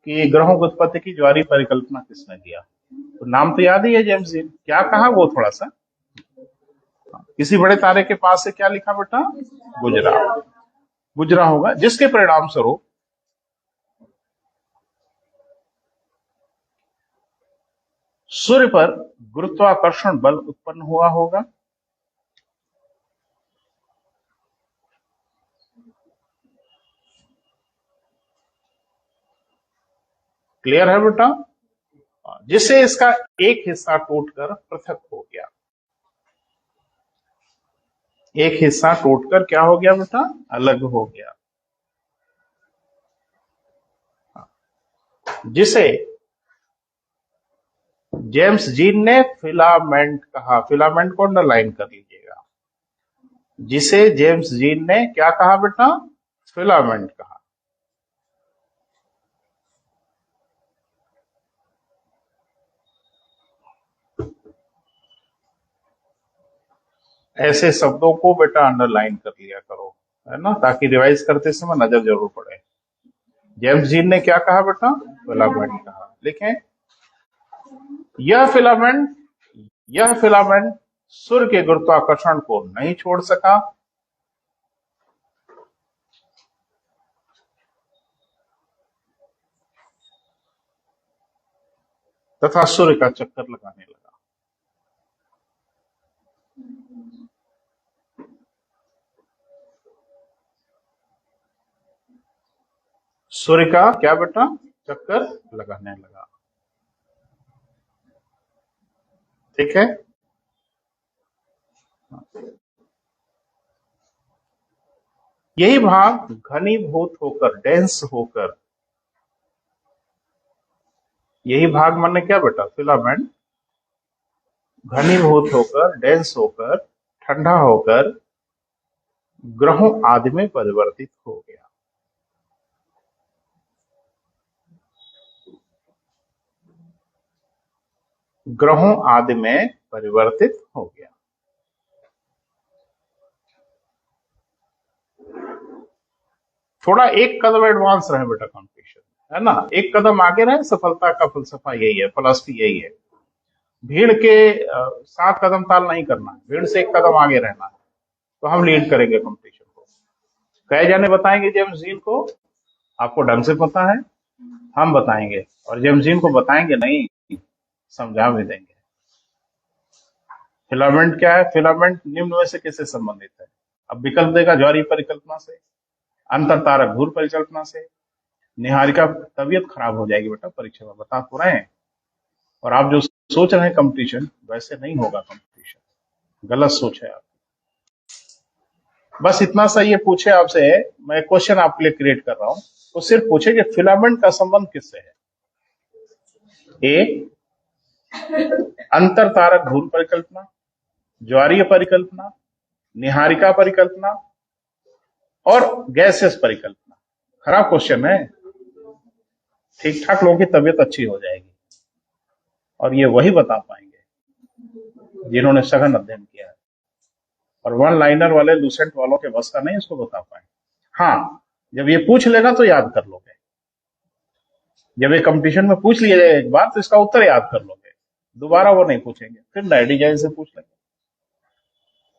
कि ग्रहों की उत्पत्ति की ज्वारी परिकल्पना किसने किया, तो नाम तो याद ही है जेम्स जीन। क्या कहा वो थोड़ा सा? किसी बड़े तारे के पास से क्या लिखा बेटा? गुजरा। गुजरा होगा, जिसके परिणाम स्वरूप सूर्य पर गुरुत्वाकर्षण बल उत्पन्न हुआ होगा। क्लियर है बेटा? जिससे इसका एक हिस्सा टूटकर पृथक हो गया। एक हिस्सा टूटकर क्या हो गया बेटा? अलग हो गया। जिसे जेम्स जीन ने फिलामेंट कहा। फिलामेंट को अंडरलाइन कर लीजिएगा। जिसे जेम्स जीन ने क्या कहा बेटा? फिलामेंट कहा। ऐसे शब्दों को बेटा अंडरलाइन कर लिया करो, है ना, ताकि रिवाइज करते समय नजर जरूर पड़े। जेम्स जीन ने क्या कहा बेटा? फिलामेंट कहा। लिखें, यह फिलामेंट सूर्य के गुरुत्वाकर्षण को नहीं छोड़ सका, तथा सूर्य का चक्कर लगाने लगा। सूर्य का क्या बेटा? चक्कर लगाने लगा। ठीक है। यही भाग घनीभूत होकर, डेंस होकर, यही भाग माने क्या बेटा? फिलामेंट घनीभूत होकर, डेंस होकर, ठंडा होकर ग्रहों आदि में परिवर्तित हो गया। ग्रहों आदि में परिवर्तित हो गया। थोड़ा एक कदम एडवांस रहे बेटा कंपटीशन, है ना, एक कदम आगे रहे। सफलता का फलसफा यही है, फिलॉसफी यही है। भीड़ के 7 कदम ताल नहीं करना है, भीड़ से एक कदम आगे रहना है, तो हम लीड करेंगे कंपटीशन को। कई जाने बताएंगे जेम्स जीन को, आपको ढंग से पता है, हम बताएंगे, और जेम्स जीन को बताएंगे नहीं, समझा भी देंगे। फिलामेंट क्या है? फिलामेंट निम्न में से किससे संबंधित है? अब विकल्प देगा, ज्वारीय परिकल्पना से, अंतर तारक घूर्णन परिकल्पना से। निहारिका तबीयत खराब हो जाएगी बेटा परीक्षा में, बता तो रहे हैं। और आप जो सोच रहे हैं कंपटीशन, वैसे नहीं होगा कंपटीशन, गलत सोच है आप। बस इतना सा ये पूछे आपसे, मैं क्वेश्चन आपके लिए क्रिएट कर रहा हूं, तो सिर्फ पूछे कि फिलामेंट का संबंध किससे है? ए, अंतर तारक घूर्णन परिकल्पना, ज्वारीय परिकल्पना, निहारिका परिकल्पना और गैसियस परिकल्पना। खराब क्वेश्चन है। ठीक ठाक लोगों की तबीयत अच्छी हो जाएगी, और ये वही बता पाएंगे जिन्होंने सघन अध्ययन किया है, और वन लाइनर वाले लूसेंट वालों के बस का नहीं इसको बता पाए। हाँ, जब ये पूछ लेगा तो याद कर लोगे। जब ये कंपटीशन में पूछ लिया जाए एक बार, तो इसका उत्तर याद कर लोगे, दोबारा वो नहीं पूछेंगे, फिर नए डिजाइन से पूछ लेंगे।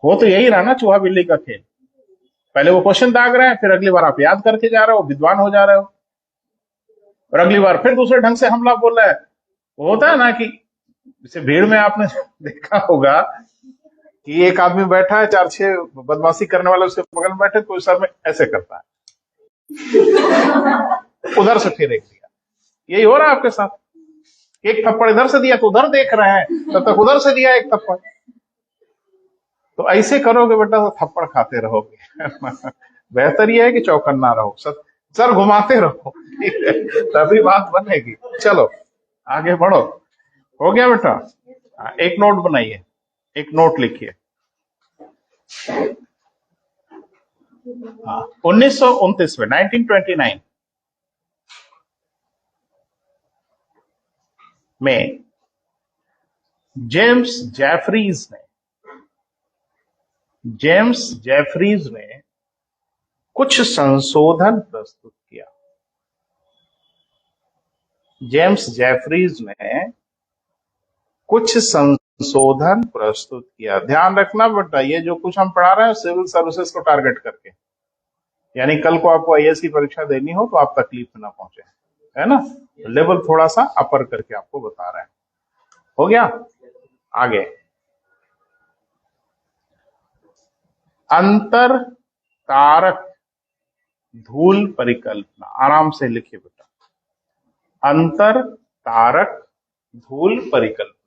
हो तो यही रहा ना चूहा बिल्ली का खेल। पहले वो क्वेश्चन दाग रहे हैं, फिर अगली बार आप याद करके जा रहे हो, विद्वान हो जा रहे हो, और अगली बार फिर दूसरे ढंग से हमला बोल रहा है। वो होता है ना कि जैसे भीड़ में आपने देखा होगा कि एक आदमी बैठा है, 4-6 बदमाशी करने वाले उसके बगल में बैठे, तो सर में ऐसे करता है, उधर से फिर एक दिया। यही हो रहा है आपके साथ। एक थप्पड़ इधर से दिया तो उधर देख रहे हैं, तब तक उधर से दिया एक थप्पड़। तो ऐसे करोगे बेटा तो थप्पड़ खाते रहोगे। बेहतर यह है कि चौकन्ना रहो, सर घुमाते रहो, तभी बात बनेगी। चलो आगे बढ़ो। हो गया बेटा? एक नोट बनाइए, एक नोट लिखिए। 1929 में, 1929 में जेम्स जेफरीज ने कुछ संशोधन प्रस्तुत किया। जेम्स जेफरीज ने कुछ संशोधन प्रस्तुत किया। ध्यान रखना बेटा, ये जो कुछ हम पढ़ा रहे हैं सिविल सर्विसेज को टारगेट करके, यानी कल को आपको आईएएस की परीक्षा देनी हो तो आप तकलीफ में ना पहुंचे, है ना। लेवल थोड़ा सा अपर करके आपको बता रहे हैं। हो गया। आगे, अंतर तारक धूल परिकल्पना, आराम से लिखिए बेटा। अंतर तारक धूल परिकल्पना।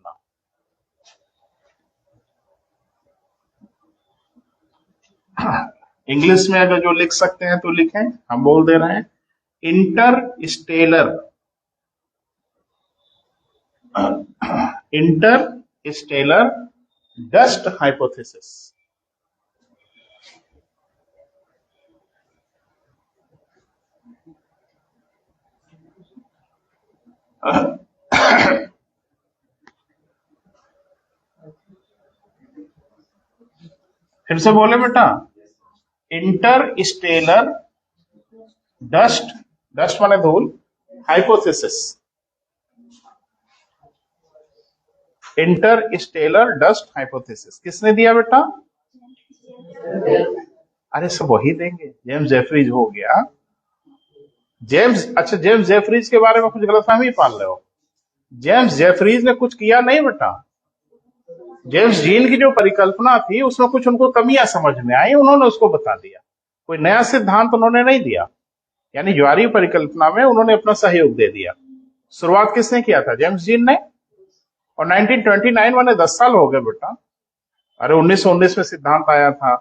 इंग्लिश में अगर जो लिख सकते हैं तो लिखें, हम बोल दे रहे हैं इंटर स्टेलर डस्ट हाइपोथेसिस। फिर से बोले बेटा, इंटरस्टेलर डस्ट माने धूल, हाइपोथेसिस। इंटरस्टेलर डस्ट हाइपोथेसिस किसने दिया बेटा? अरे सब वही देंगे, जेम्स जेफरीज हो गया। अच्छा जेम्स जेफरीज के बारे में कुछ गलतफहमी पाल रहे हो। जेम्स जेफरीज ने कुछ किया नहीं बेटा। जेम्स जीन की जो परिकल्पना थी उसमें कुछ उनको कमियां समझ में आई, उन्होंने उसको बता दिया। कोई नया सिद्धांत उन्होंने नहीं दिया, यानी ज्वारीय परिकल्पना में उन्होंने अपना सहयोग दे दिया। शुरुआत किसने किया था? जेम्स जीन ने। और 1929 माने 10 साल हो गए बेटा। अरे 1919 में सिद्धांत आया था,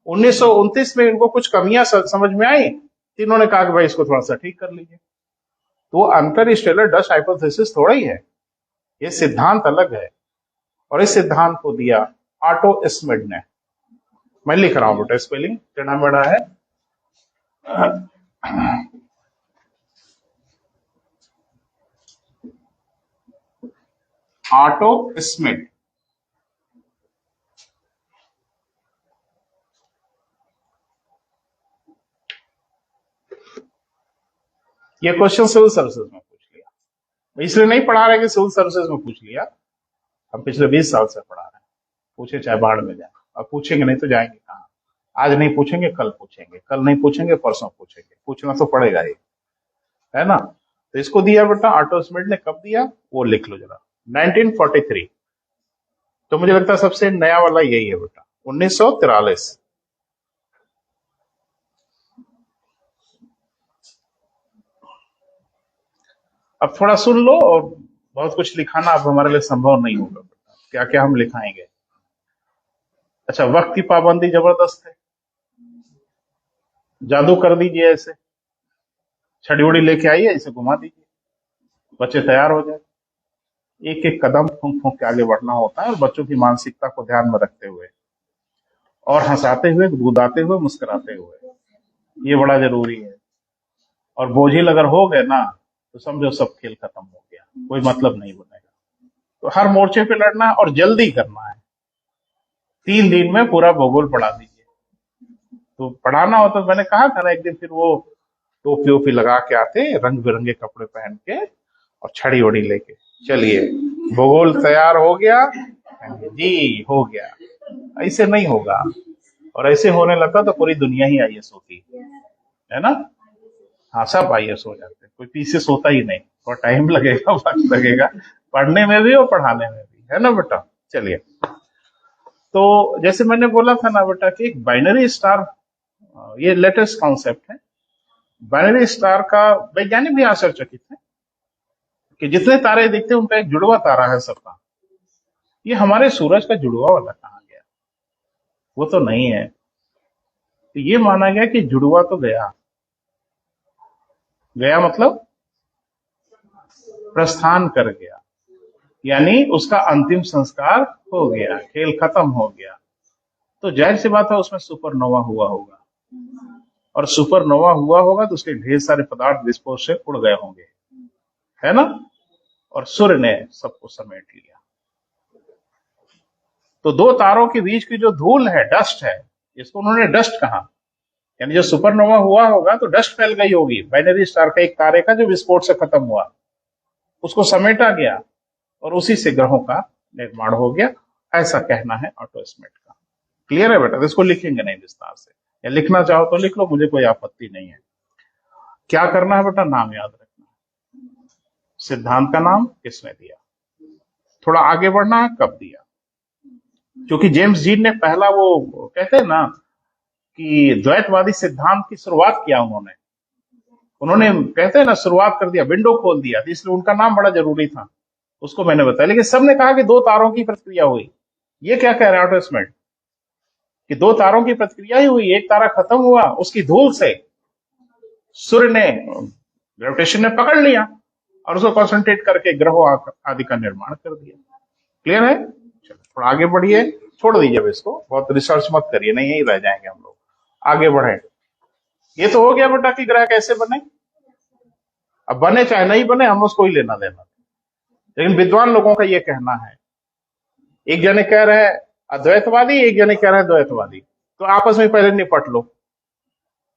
1929 में इनको कुछ कमियां समझ में आई, तो इन्होंने कहा कि भाई इसको थोड़ा सा ठीक कर लीजिए। तो अंतरस्टेलर डस्ट हाइपोथेसिस थोड़ा ही है, ये सिद्धांत अलग है। और इस सिद्धांत को दिया ऑटो स्मिड ने। मैं लिख रहा हूं बेटा, स्पेलिंग टेढ़ा मेढ़ा है। ऑटो स्मिड। ये क्वेश्चन सिविल सर्विसेज में पूछ लिया, इसलिए नहीं पढ़ा रहे कि सिविल सर्विसेज में पूछ लिया, हम पिछले 20 साल से पढ़ा रहे हैं। पूछे चाहे बाढ़ में जाए, अब पूछेंगे नहीं तो जाएंगे कहाँ। आज नहीं पूछेंगे कल पूछेंगे, कल नहीं पूछेंगे परसों पूछेंगे, पूछना तो पड़ेगा ही, है ना। तो इसको दिया बेटा ऑटो स्मिड ने। कब दिया वो लिख लो जरा, 1943। तो मुझे लगता है सबसे नया वाला यही है बेटा, 1943। अब थोड़ा सुन लो, और बहुत कुछ लिखाना अब हमारे लिए संभव नहीं होगा बेटा, क्या क्या हम लिखाएंगे। अच्छा, वक्त की पाबंदी जबरदस्त है, जादू कर दीजिए, ऐसे छड़ी उड़ी लेके आइए, ऐसे घुमा दीजिए, बच्चे तैयार हो जाए। एक एक कदम फूंक फूंक के आगे बढ़ना होता है, और बच्चों की मानसिकता को ध्यान में रखते हुए, और हंसाते हुए, गुदगुदाते हुए, मुस्कुराते हुए, ये बड़ा जरूरी है। और बोझिल अगर हो गए ना तो समझो सब खेल खत्म हो गया, कोई मतलब नहीं बनेगा। तो हर मोर्चे पे लड़ना है और जल्दी करना है। 3 दिन में पूरा भूगोल पढ़ा दीजिए। तो पढ़ाना हो तो मैंने कहा था ना एक दिन, फिर वो टोपी वोपी लगा के आते, रंग बिरंगे कपड़े पहन के और छड़ी वड़ी लेके, चलिए भूगोल तैयार हो गया जी, हो गया। ऐसे नहीं होगा, और ऐसे होने लगा तो पूरी दुनिया ही आईएएस होती है ना। हाँ, सब आईएएस हो जाते हैं, कोई पीछे सोता ही नहीं। और टाइम लगेगा, वक्त लगेगा, पढ़ने में भी और पढ़ाने में भी, है ना बेटा। चलिए, तो जैसे मैंने बोला था ना बेटा कि एक बाइनरी स्टार, ये लेटेस्ट कॉन्सेप्ट है। बाइनरी स्टार का वैज्ञानिक भी आश्चर्यचकित है कि जितने तारे दिखते हैं उनका एक जुड़वा तारा है सबका। ये हमारे सूरज का जुड़वा वाला कहाँ गया? वो तो नहीं है। तो ये माना गया कि जुड़वा तो गया मतलब प्रस्थान कर गया, यानी उसका अंतिम संस्कार हो गया, खेल खत्म हो गया। तो जाहिर सी बात है उसमें सुपरनोवा हुआ होगा, और सुपरनोवा हुआ होगा तो उसके ढेर सारे पदार्थ विस्फोट से उड़ गए होंगे, है ना। और सूर्य ने सबको समेट लिया। तो 2 तारों के बीच की जो धूल है, डस्ट है, इसको उन्होंने डस्ट कहा। यानी जो सुपरनोवा हुआ होगा तो डस्ट फैल गई होगी बाइनरी स्टार का, एक तारे का जो विस्फोट से खत्म हुआ, उसको समेटा गया, और उसी से ग्रहों का निर्माण हो गया, ऐसा कहना है ऑटो स्मिड का। क्लियर है बेटा? तो इसको लिखेंगे नहीं विस्तार से, या लिखना चाहो तो लिख लो, मुझे कोई आपत्ति नहीं है। क्या करना है बेटा, नाम याद रखना, सिद्धांत का नाम किसने दिया, थोड़ा आगे बढ़ना है कब दिया। क्योंकि जेम्स जीन ने पहला वो कहते हैं ना कि द्वैतवादी सिद्धांत की शुरुआत किया उन्होंने कहते हैं ना शुरुआत कर दिया, विंडो खोल दिया, तो इसलिए उनका नाम बड़ा जरूरी था, उसको मैंने बताया। लेकिन सबने कहा कि दो तारों की प्रतिक्रिया हुई। ये क्या कह रहा है एडवर्टाइजमेंट कि दो तारों की प्रतिक्रिया ही हुई, एक तारा खत्म हुआ, उसकी धूल से सूर्य ने ग्रेविटेशन ने पकड़ लिया और उसको कंसंट्रेट करके ग्रहों आदि का निर्माण कर दिया। क्लियर है? चलो थोड़ा आगे बढ़िए, छोड़ दीजिए अब इसको, बहुत रिसर्च मत करिए, नहीं यही रह जाएंगे हम लोग। आगे बढ़े। ये तो हो गया बेटा कि ग्रह कैसे बने। अब बने चाहे नहीं बने, हम उसको ही लेना देना। लेकिन विद्वान लोगों का ये कहना है, एक जने कह रहे हैं अद्वैतवादी, एक जने कह रहे हैं द्वैतवादी, तो आपस में पहले निपट लो,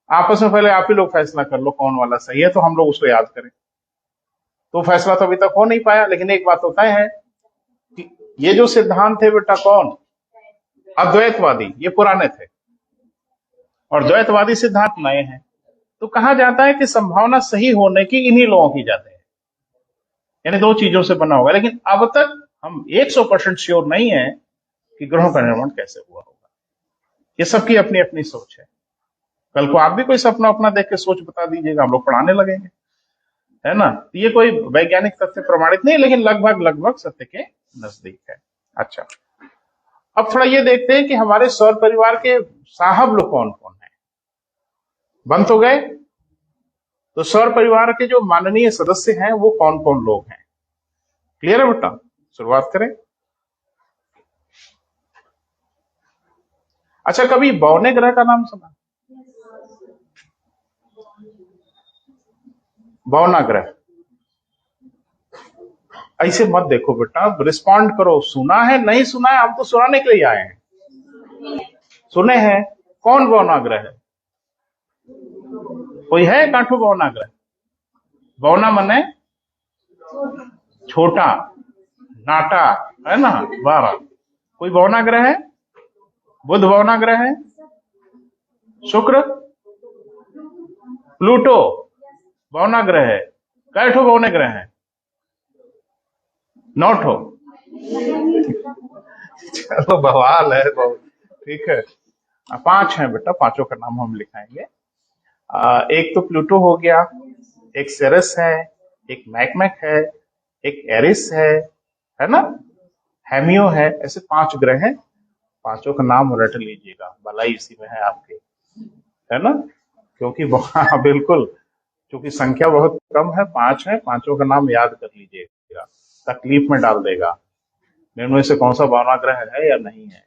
आपस में पहले आप ही लोग फैसला कर लो कौन वाला सही है, तो हम लोग उसको याद करें। तो फैसला तो अभी तक हो नहीं पाया, लेकिन एक बात तो तय है कि ये जो सिद्धांत थे बेटा कौन, अद्वैतवादी, ये पुराने थे और द्वैतवादी सिद्धांत नए हैं। तो कहा जाता है कि संभावना सही होने की इन्हीं लोगों की जाते हैं, यानी दो चीजों से बना होगा। लेकिन अब तक हम 100% श्योर नहीं है कि ग्रहों का निर्माण कैसे हुआ होगा। ये सबकी अपनी अपनी सोच है। कल को आप भी कोई सपना अपना देख के सोच बता दीजिएगा, हम लोग पढ़ाने लगेंगे, है ना। ये कोई वैज्ञानिक तथ्य प्रमाणित नहीं, लेकिन लगभग लगभग सत्य के नजदीक है। अच्छा, अब थोड़ा ये देखते हैं कि हमारे सौर परिवार के साहब लोग कौन कौन है। बन तो गए, तो सौर परिवार के जो माननीय सदस्य हैं वो कौन कौन लोग हैं। क्लियर है बेटा? शुरुआत करें। अच्छा, कभी बौने ग्रह का नाम सुना? बौना ग्रह, ऐसे मत देखो बेटा, रिस्पॉन्ड करो। सुना है नहीं सुना है, हम तो सुनाने के लिए आए हैं। सुने हैं। कौन बौना ग्रह है? कोई है काठू बौना ग्रह? बौना मने छोटा, नाटा, है ना, 12। कोई बौना ग्रह है? बुध बौना ग्रह है, शुक्र, प्लूटो बौना ग्रह है। कै ठो बौने ग्रह है? 9 ठो। चलो बवाल है बहुत, ठीक है। 5 है बेटा, पांचों का नाम हम लिखाएंगे। एक तो प्लूटो हो गया, एक सेरस है, एक मैकमैक है, एक एरिस है ना, हेमियो है। ऐसे 5 ग्रह हैं, पांचों का नाम रट लीजिएगा, भलाई इसी में है आपके, है ना। क्योंकि हाँ, बिल्कुल, क्योंकि संख्या बहुत कम है, 5 है, पांचों का नाम याद कर लीजिएगा, तकलीफ में डाल देगा इनमें से कौन सा बौना ग्रह है या नहीं है।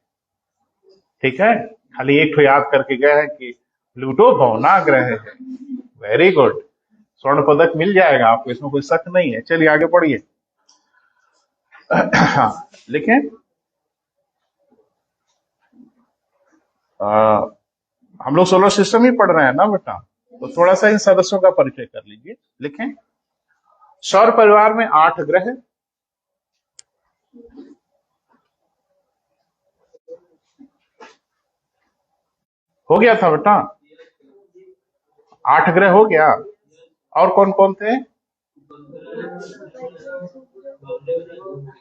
ठीक है, खाली एक तो याद करके गए हैं कि प्लूटो बौना ग्रह है। वेरी गुड, स्वर्ण पदक मिल जाएगा आपको, इसमें कोई शक नहीं है। चलिए आगे बढ़िए। हाँ, लेकिन हम लोग सोलर सिस्टम ही पढ़ रहे हैं ना बेटा, तो थोड़ा सा इन सदस्यों का परिचय कर लीजिए। लिखें, सौर परिवार में 8 ग्रह है। हो गया था बेटा, 8 ग्रह हो गया। और कौन कौन थे?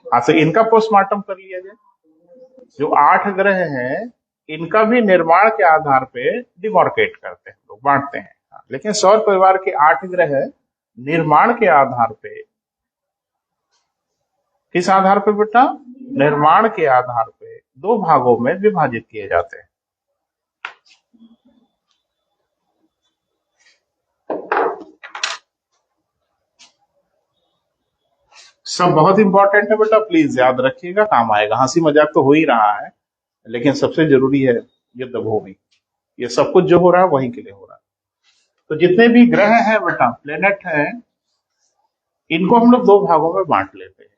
हाँ, तो इनका पोस्टमार्टम कर लिया जाए। जो 8 ग्रह हैं, इनका भी निर्माण के आधार पे डिमार्केट करते हैं लोग, बांटते हैं। हाँ, लेकिन सौर परिवार के 8 ग्रह निर्माण के आधार पे, किस आधार पे बेटा? निर्माण के आधार पे 2 भागों में विभाजित किए जाते हैं। सब बहुत इंपॉर्टेंट है बेटा, प्लीज याद रखिएगा, काम आएगा। हंसी मजाक तो हो ही रहा है, लेकिन सबसे जरूरी है युद्ध भूमि। ये सब कुछ जो हो रहा है वहीं के लिए हो रहा है। तो जितने भी ग्रह हैं बेटा, प्लेनेट हैं, इनको हम लोग 2 भागों में बांट लेते हैं।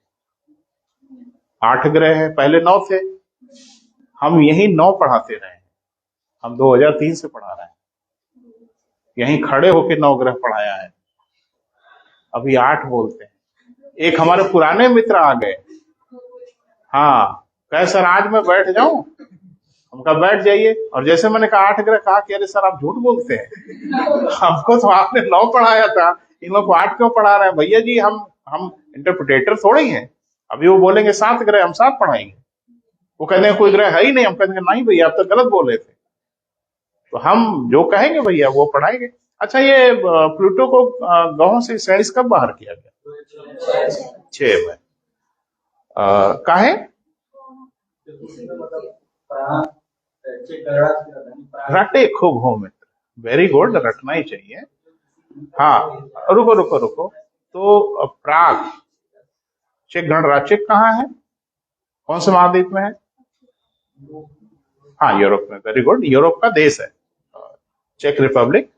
8 ग्रह हैं, पहले 9 थे, हम यही 9 पढ़ाते रहे हैं, हम 2003 से पढ़ा रहे हैं, यहीं खड़े होके 9 ग्रह पढ़ाया है। अभी 8 बोलते हैं। एक हमारे पुराने मित्र आ गए, हाँ, कहे सर आज मैं बैठ जाऊं, हम कहा बैठ जाइए, और जैसे मैंने कहा 8 ग्रह, कहा कि अरे सर आप झूठ बोलते हैं हमको तो आपने 9 पढ़ाया था, इन लोग को 8 क्यों पढ़ा रहे हैं? भैया जी हम इंटरप्रिटेटर थोड़े ही हैं। अभी वो बोलेंगे 7 ग्रह, हम 7 पढ़ाएंगे। वो कहते हैं कोई ग्रह है ही नहीं, हम कहते हैं नहीं भैया आप तो गलत बोले थे। तो हम जो कहेंगे भैया वो पढ़ाएंगे। अच्छा, ये प्लूटो को ग्रहों से साइंस कब बाहर किया गया? 6 में। काहे? रटे खूब हो मित्र, वेरी गुड, रटना ही चाहिए। हाँ, रुको रुको रुको। तो प्राग, चेक गणराज्य, चेक कहाँ है, कौन से महाद्वीप में है? हाँ, यूरोप में, वेरी गुड, यूरोप का देश है चेक रिपब्लिक।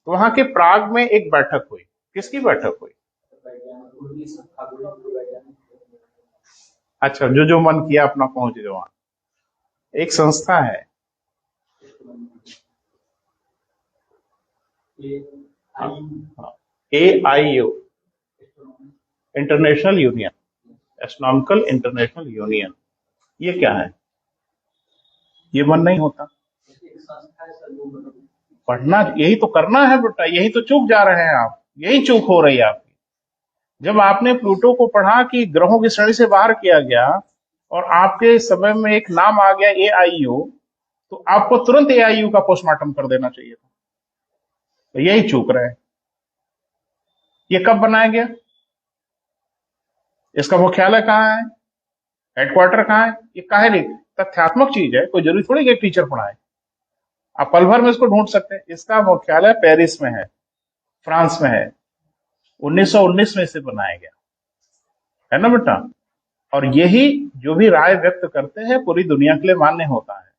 तो वहां के प्राग में एक बैठक हुई। किसकी बैठक हुई? अच्छा, जो जो मन किया अपना पहुंच गए वहां। एक संस्था है, AIU, international union, astronomical international union. ये क्या है? ये मन नहीं होता पढ़ना, यही तो करना है बेटा, यही तो चूक जा रहे हैं आप, यही चूक हो रही है आपकी। जब आपने प्लूटो को पढ़ा कि ग्रहों की श्रेणी से बाहर किया गया, और आपके समय में एक नाम आ गया AIU, तो आपको तुरंत AIU का पोस्टमार्टम कर देना चाहिए था। तो यही चूक रहे हैं। ये कब बनाया गया? इसका मुख्यालय कहाँ है? हेडक्वार्टर कहाँ है? ये काहे नहीं, तथ्यात्मक चीज है, कोई जरूरी थोड़ी कि टीचर पढ़ाए। आप पल भर में इसको ढूंढ सकते हैं। इसका मुख्यालय पेरिस में है, फ्रांस में है। 1919 में इसे बनाया गया है ना बेटा। और यही जो भी राय व्यक्त करते हैं पूरी दुनिया के लिए मान्य होता है।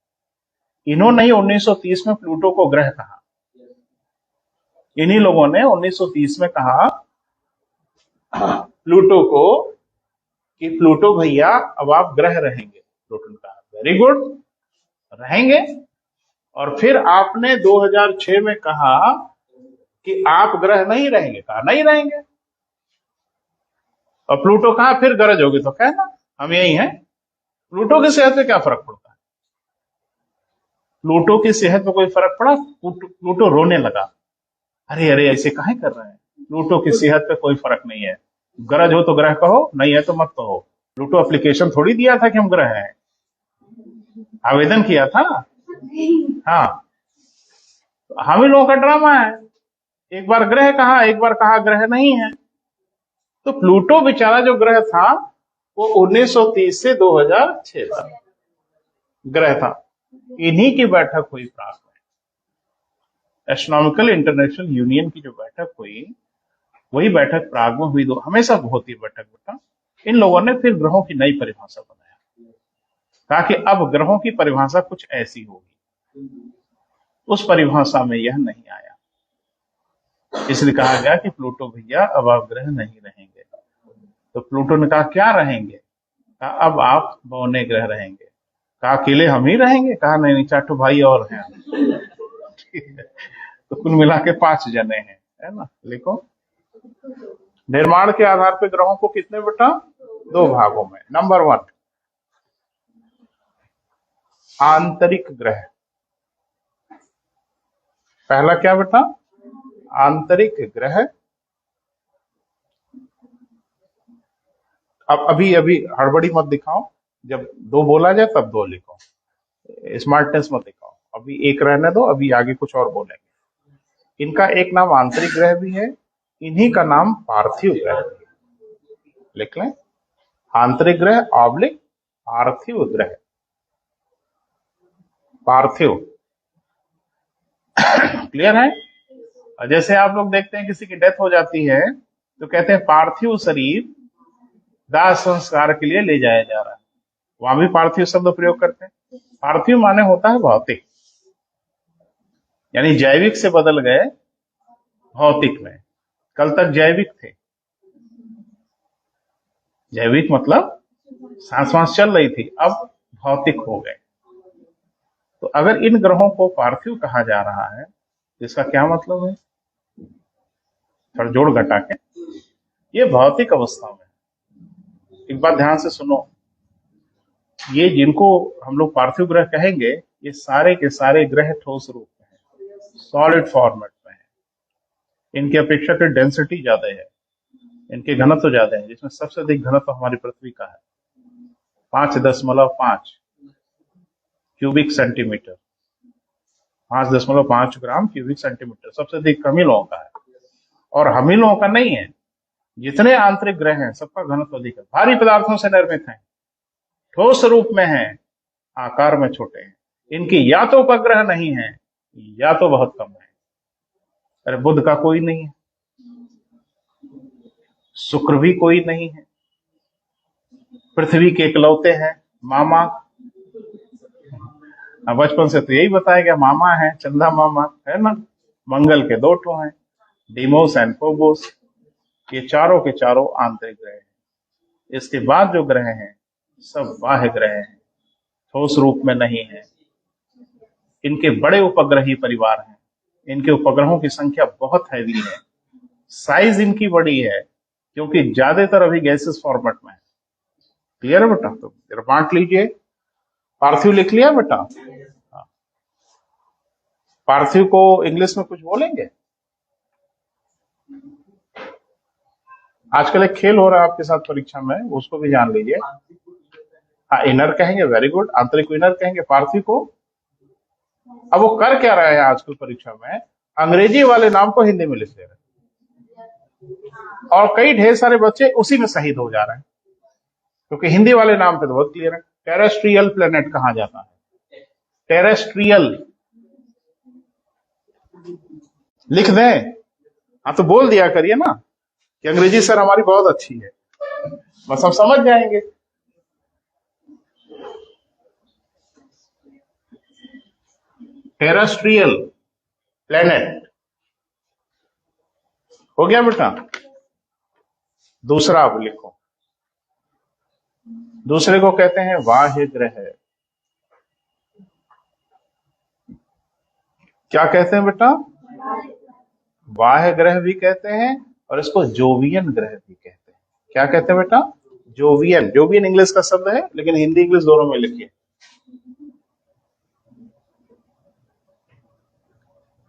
इन्होंने ही 1930 में प्लूटो को ग्रह कहा। इन्हीं लोगों ने 1930 में कहा प्लूटो को कि प्लूटो भैया अब आप ग्रह रहेंगे। प्लूटो ने कहा वेरी गुड, रहेंगे। और फिर आपने 2006 में कहा कि आप ग्रह नहीं रहेंगे, कहा नहीं रहेंगे। और प्लूटो कहा फिर गरज होगी तो कहना हम यही हैं। प्लूटो की सेहत में क्या फर्क पड़ता है? प्लूटो की सेहत में कोई फर्क पड़ा? प्लूटो रोने लगा, अरे अरे ऐसे काहे कर रहे हैं, प्लूटो की सेहत पे कोई फर्क नहीं है। गरज हो तो ग्रह कहो, नहीं है तो मत कहो। प्लूटो एप्लीकेशन थोड़ी दिया था कि हम ग्रह हैं, आवेदन किया था। हाँ, हम ही लोगों का ड्रामा है, एक बार ग्रह कहा, एक बार कहा ग्रह नहीं है। तो प्लूटो बेचारा जो ग्रह था वो 1930 से 2006 तक ग्रह था। इन्हीं की बैठक हुई प्राग में, एस्ट्रोनॉमिकल इंटरनेशनल यूनियन की जो बैठक हुई, वही बैठक प्राग में हुई। हमेशा होती है बैठक बेटा। इन लोगों ने फिर ग्रहों की नई परिभाषा बनाया, कहा कि अब ग्रहों की परिभाषा कुछ ऐसी होगी। उस परिभाषा में यह नहीं आया, इसलिए कहा गया कि प्लूटो भैया अब आप ग्रह नहीं रहेंगे। तो प्लूटो ने कहा क्या रहेंगे? कहा अब आप बौने ग्रह रहेंगे। कहा अकेले हम ही रहेंगे? कहा नहीं नहीं, 4 भाई और हैं तो कुल मिला के 5 जने हैं, है ना। लिखो, निर्माण के आधार पर ग्रहों को कितने बेटा? 2 भागों में। नंबर 1 आंतरिक ग्रह। पहला क्या बेटा? आंतरिक ग्रह। अब अभी अभी हड़बड़ी मत दिखाओ, जब 2 बोला जाए तब 2 लिखो, स्मार्टनेस मत दिखाओ। अभी 1 रहने दो, अभी आगे कुछ और बोलेंगे। इनका एक नाम आंतरिक ग्रह भी है, इन्हीं का नाम पार्थिव ग्रह भी है। लिख लें, आंतरिक ग्रह ऑब्लिक पार्थिव ग्रह। पार्थिव क्लियर है? जैसे आप लोग देखते हैं किसी की डेथ हो जाती है तो कहते हैं पार्थिव शरीर दाह संस्कार के लिए ले जाया जा रहा है, वहां भी पार्थिव शब्द प्रयोग करते हैं। पार्थिव माने होता है भौतिक, यानी जैविक से बदल गए भौतिक में। कल तक जैविक थे, जैविक मतलब सांस वांस चल रही थी, अब भौतिक हो गए। तो अगर इन ग्रहों को पार्थिव कहा जा रहा है तो इसका क्या मतलब है? थोड़ा जोड़ घटा के, ये भौतिक अवस्था में। एक बात ध्यान से सुनो, ये जिनको हम लोग पार्थिव ग्रह कहेंगे ये सारे के सारे ग्रह ठोस रूप में है, सॉलिड फॉर्मेट में है। इनकी अपेक्षाकृत डेंसिटी ज्यादा है, इनके घनत्व ज्यादा है, जिसमें सबसे अधिक घनत्व हमारी पृथ्वी का है 5.5 क्यूबिक सेंटीमीटर, 5.5 ग्राम क्यूबिक सेंटीमीटर सबसे अधिक हम ही लोगों का है। और हम ही लोगों का नहीं है, जितने आंतरिक ग्रह हैं सबका घनत्व अधिक है। भारी पदार्थों से निर्मित हैं, ठोस रूप में हैं, आकार में छोटे हैं। इनकी या तो उपग्रह नहीं है या तो बहुत कम है। अरे बुध का कोई नहीं है, शुक्र भी कोई नहीं है, पृथ्वी के इकलौते हैं मामा। बचपन से तो यही बताया गया, मामा है, चंदा मामा है ना। मंगल के 2 ठो हैं, डिमोस एंड फोबोस। ये चारों के चारों आंतरिक ग्रह हैं। इसके बाद जो ग्रह हैं सब बाह्य ग्रह हैं, ठोस रूप में नहीं है। इनके बड़े उपग्रही परिवार हैं, इनके उपग्रहों की संख्या बहुत हैवी है, साइज इनकी बड़ी है, क्योंकि ज्यादातर अभी गैसेस फॉर्मेट में है। क्लियर है बेटा? तो जरा बांट लीजिए। पार्थिव लिख लिया बेटा? हाँ। पार्थिव को इंग्लिश में कुछ बोलेंगे? आजकल एक खेल हो रहा है आपके साथ परीक्षा में, उसको भी जान लीजिए। हाँ, इनर कहेंगे, वेरी गुड। आंतरिक इनर कहेंगे। पार्थिव को अब वो कर क्या रहे हैं आजकल परीक्षा में, अंग्रेजी वाले नाम को हिंदी में लिख दे रहे हैं, और कई ढेर सारे बच्चे उसी में शहीद हो जा रहे हैं, क्योंकि हिंदी वाले नाम पे तो बहुत क्लियर है। टेरेस्ट्रियल प्लेनेट कहा जाता है, टेरेस्ट्रियल लिख दें। हाँ तो बोल दिया करिए ना कि अंग्रेजी सर हमारी बहुत अच्छी है, बस हम समझ जाएंगे। टेरेस्ट्रियल प्लेनेट हो गया बेटा। दूसरा आप लिखो, दूसरे को कहते हैं बाह्य ग्रह। क्या कहते हैं बेटा? बाह्य ग्रह भी कहते हैं, और इसको जोवियन ग्रह भी कहते हैं। क्या कहते हैं बेटा? जोवियन। जोवियन इंग्लिश का शब्द है, लेकिन हिंदी इंग्लिश दोनों में लिखिए।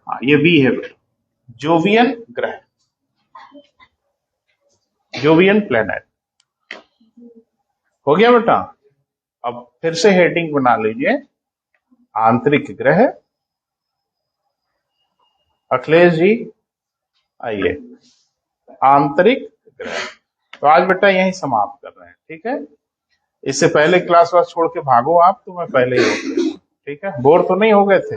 हाँ, ये भी है बेटा, जोवियन ग्रह, जोवियन प्लेनेट। हो गया बेटा? अब फिर से हेडिंग बना लीजिए, आंतरिक ग्रह। अखिलेश जी आइए, आंतरिक ग्रह। तो आज बेटा यही समाप्त कर रहे हैं, ठीक है? इससे पहले क्लास वास छोड़ के भागो आप, तो मैं पहले ही रोक लेता हूं, ठीक है? बोर तो नहीं हो गए थे?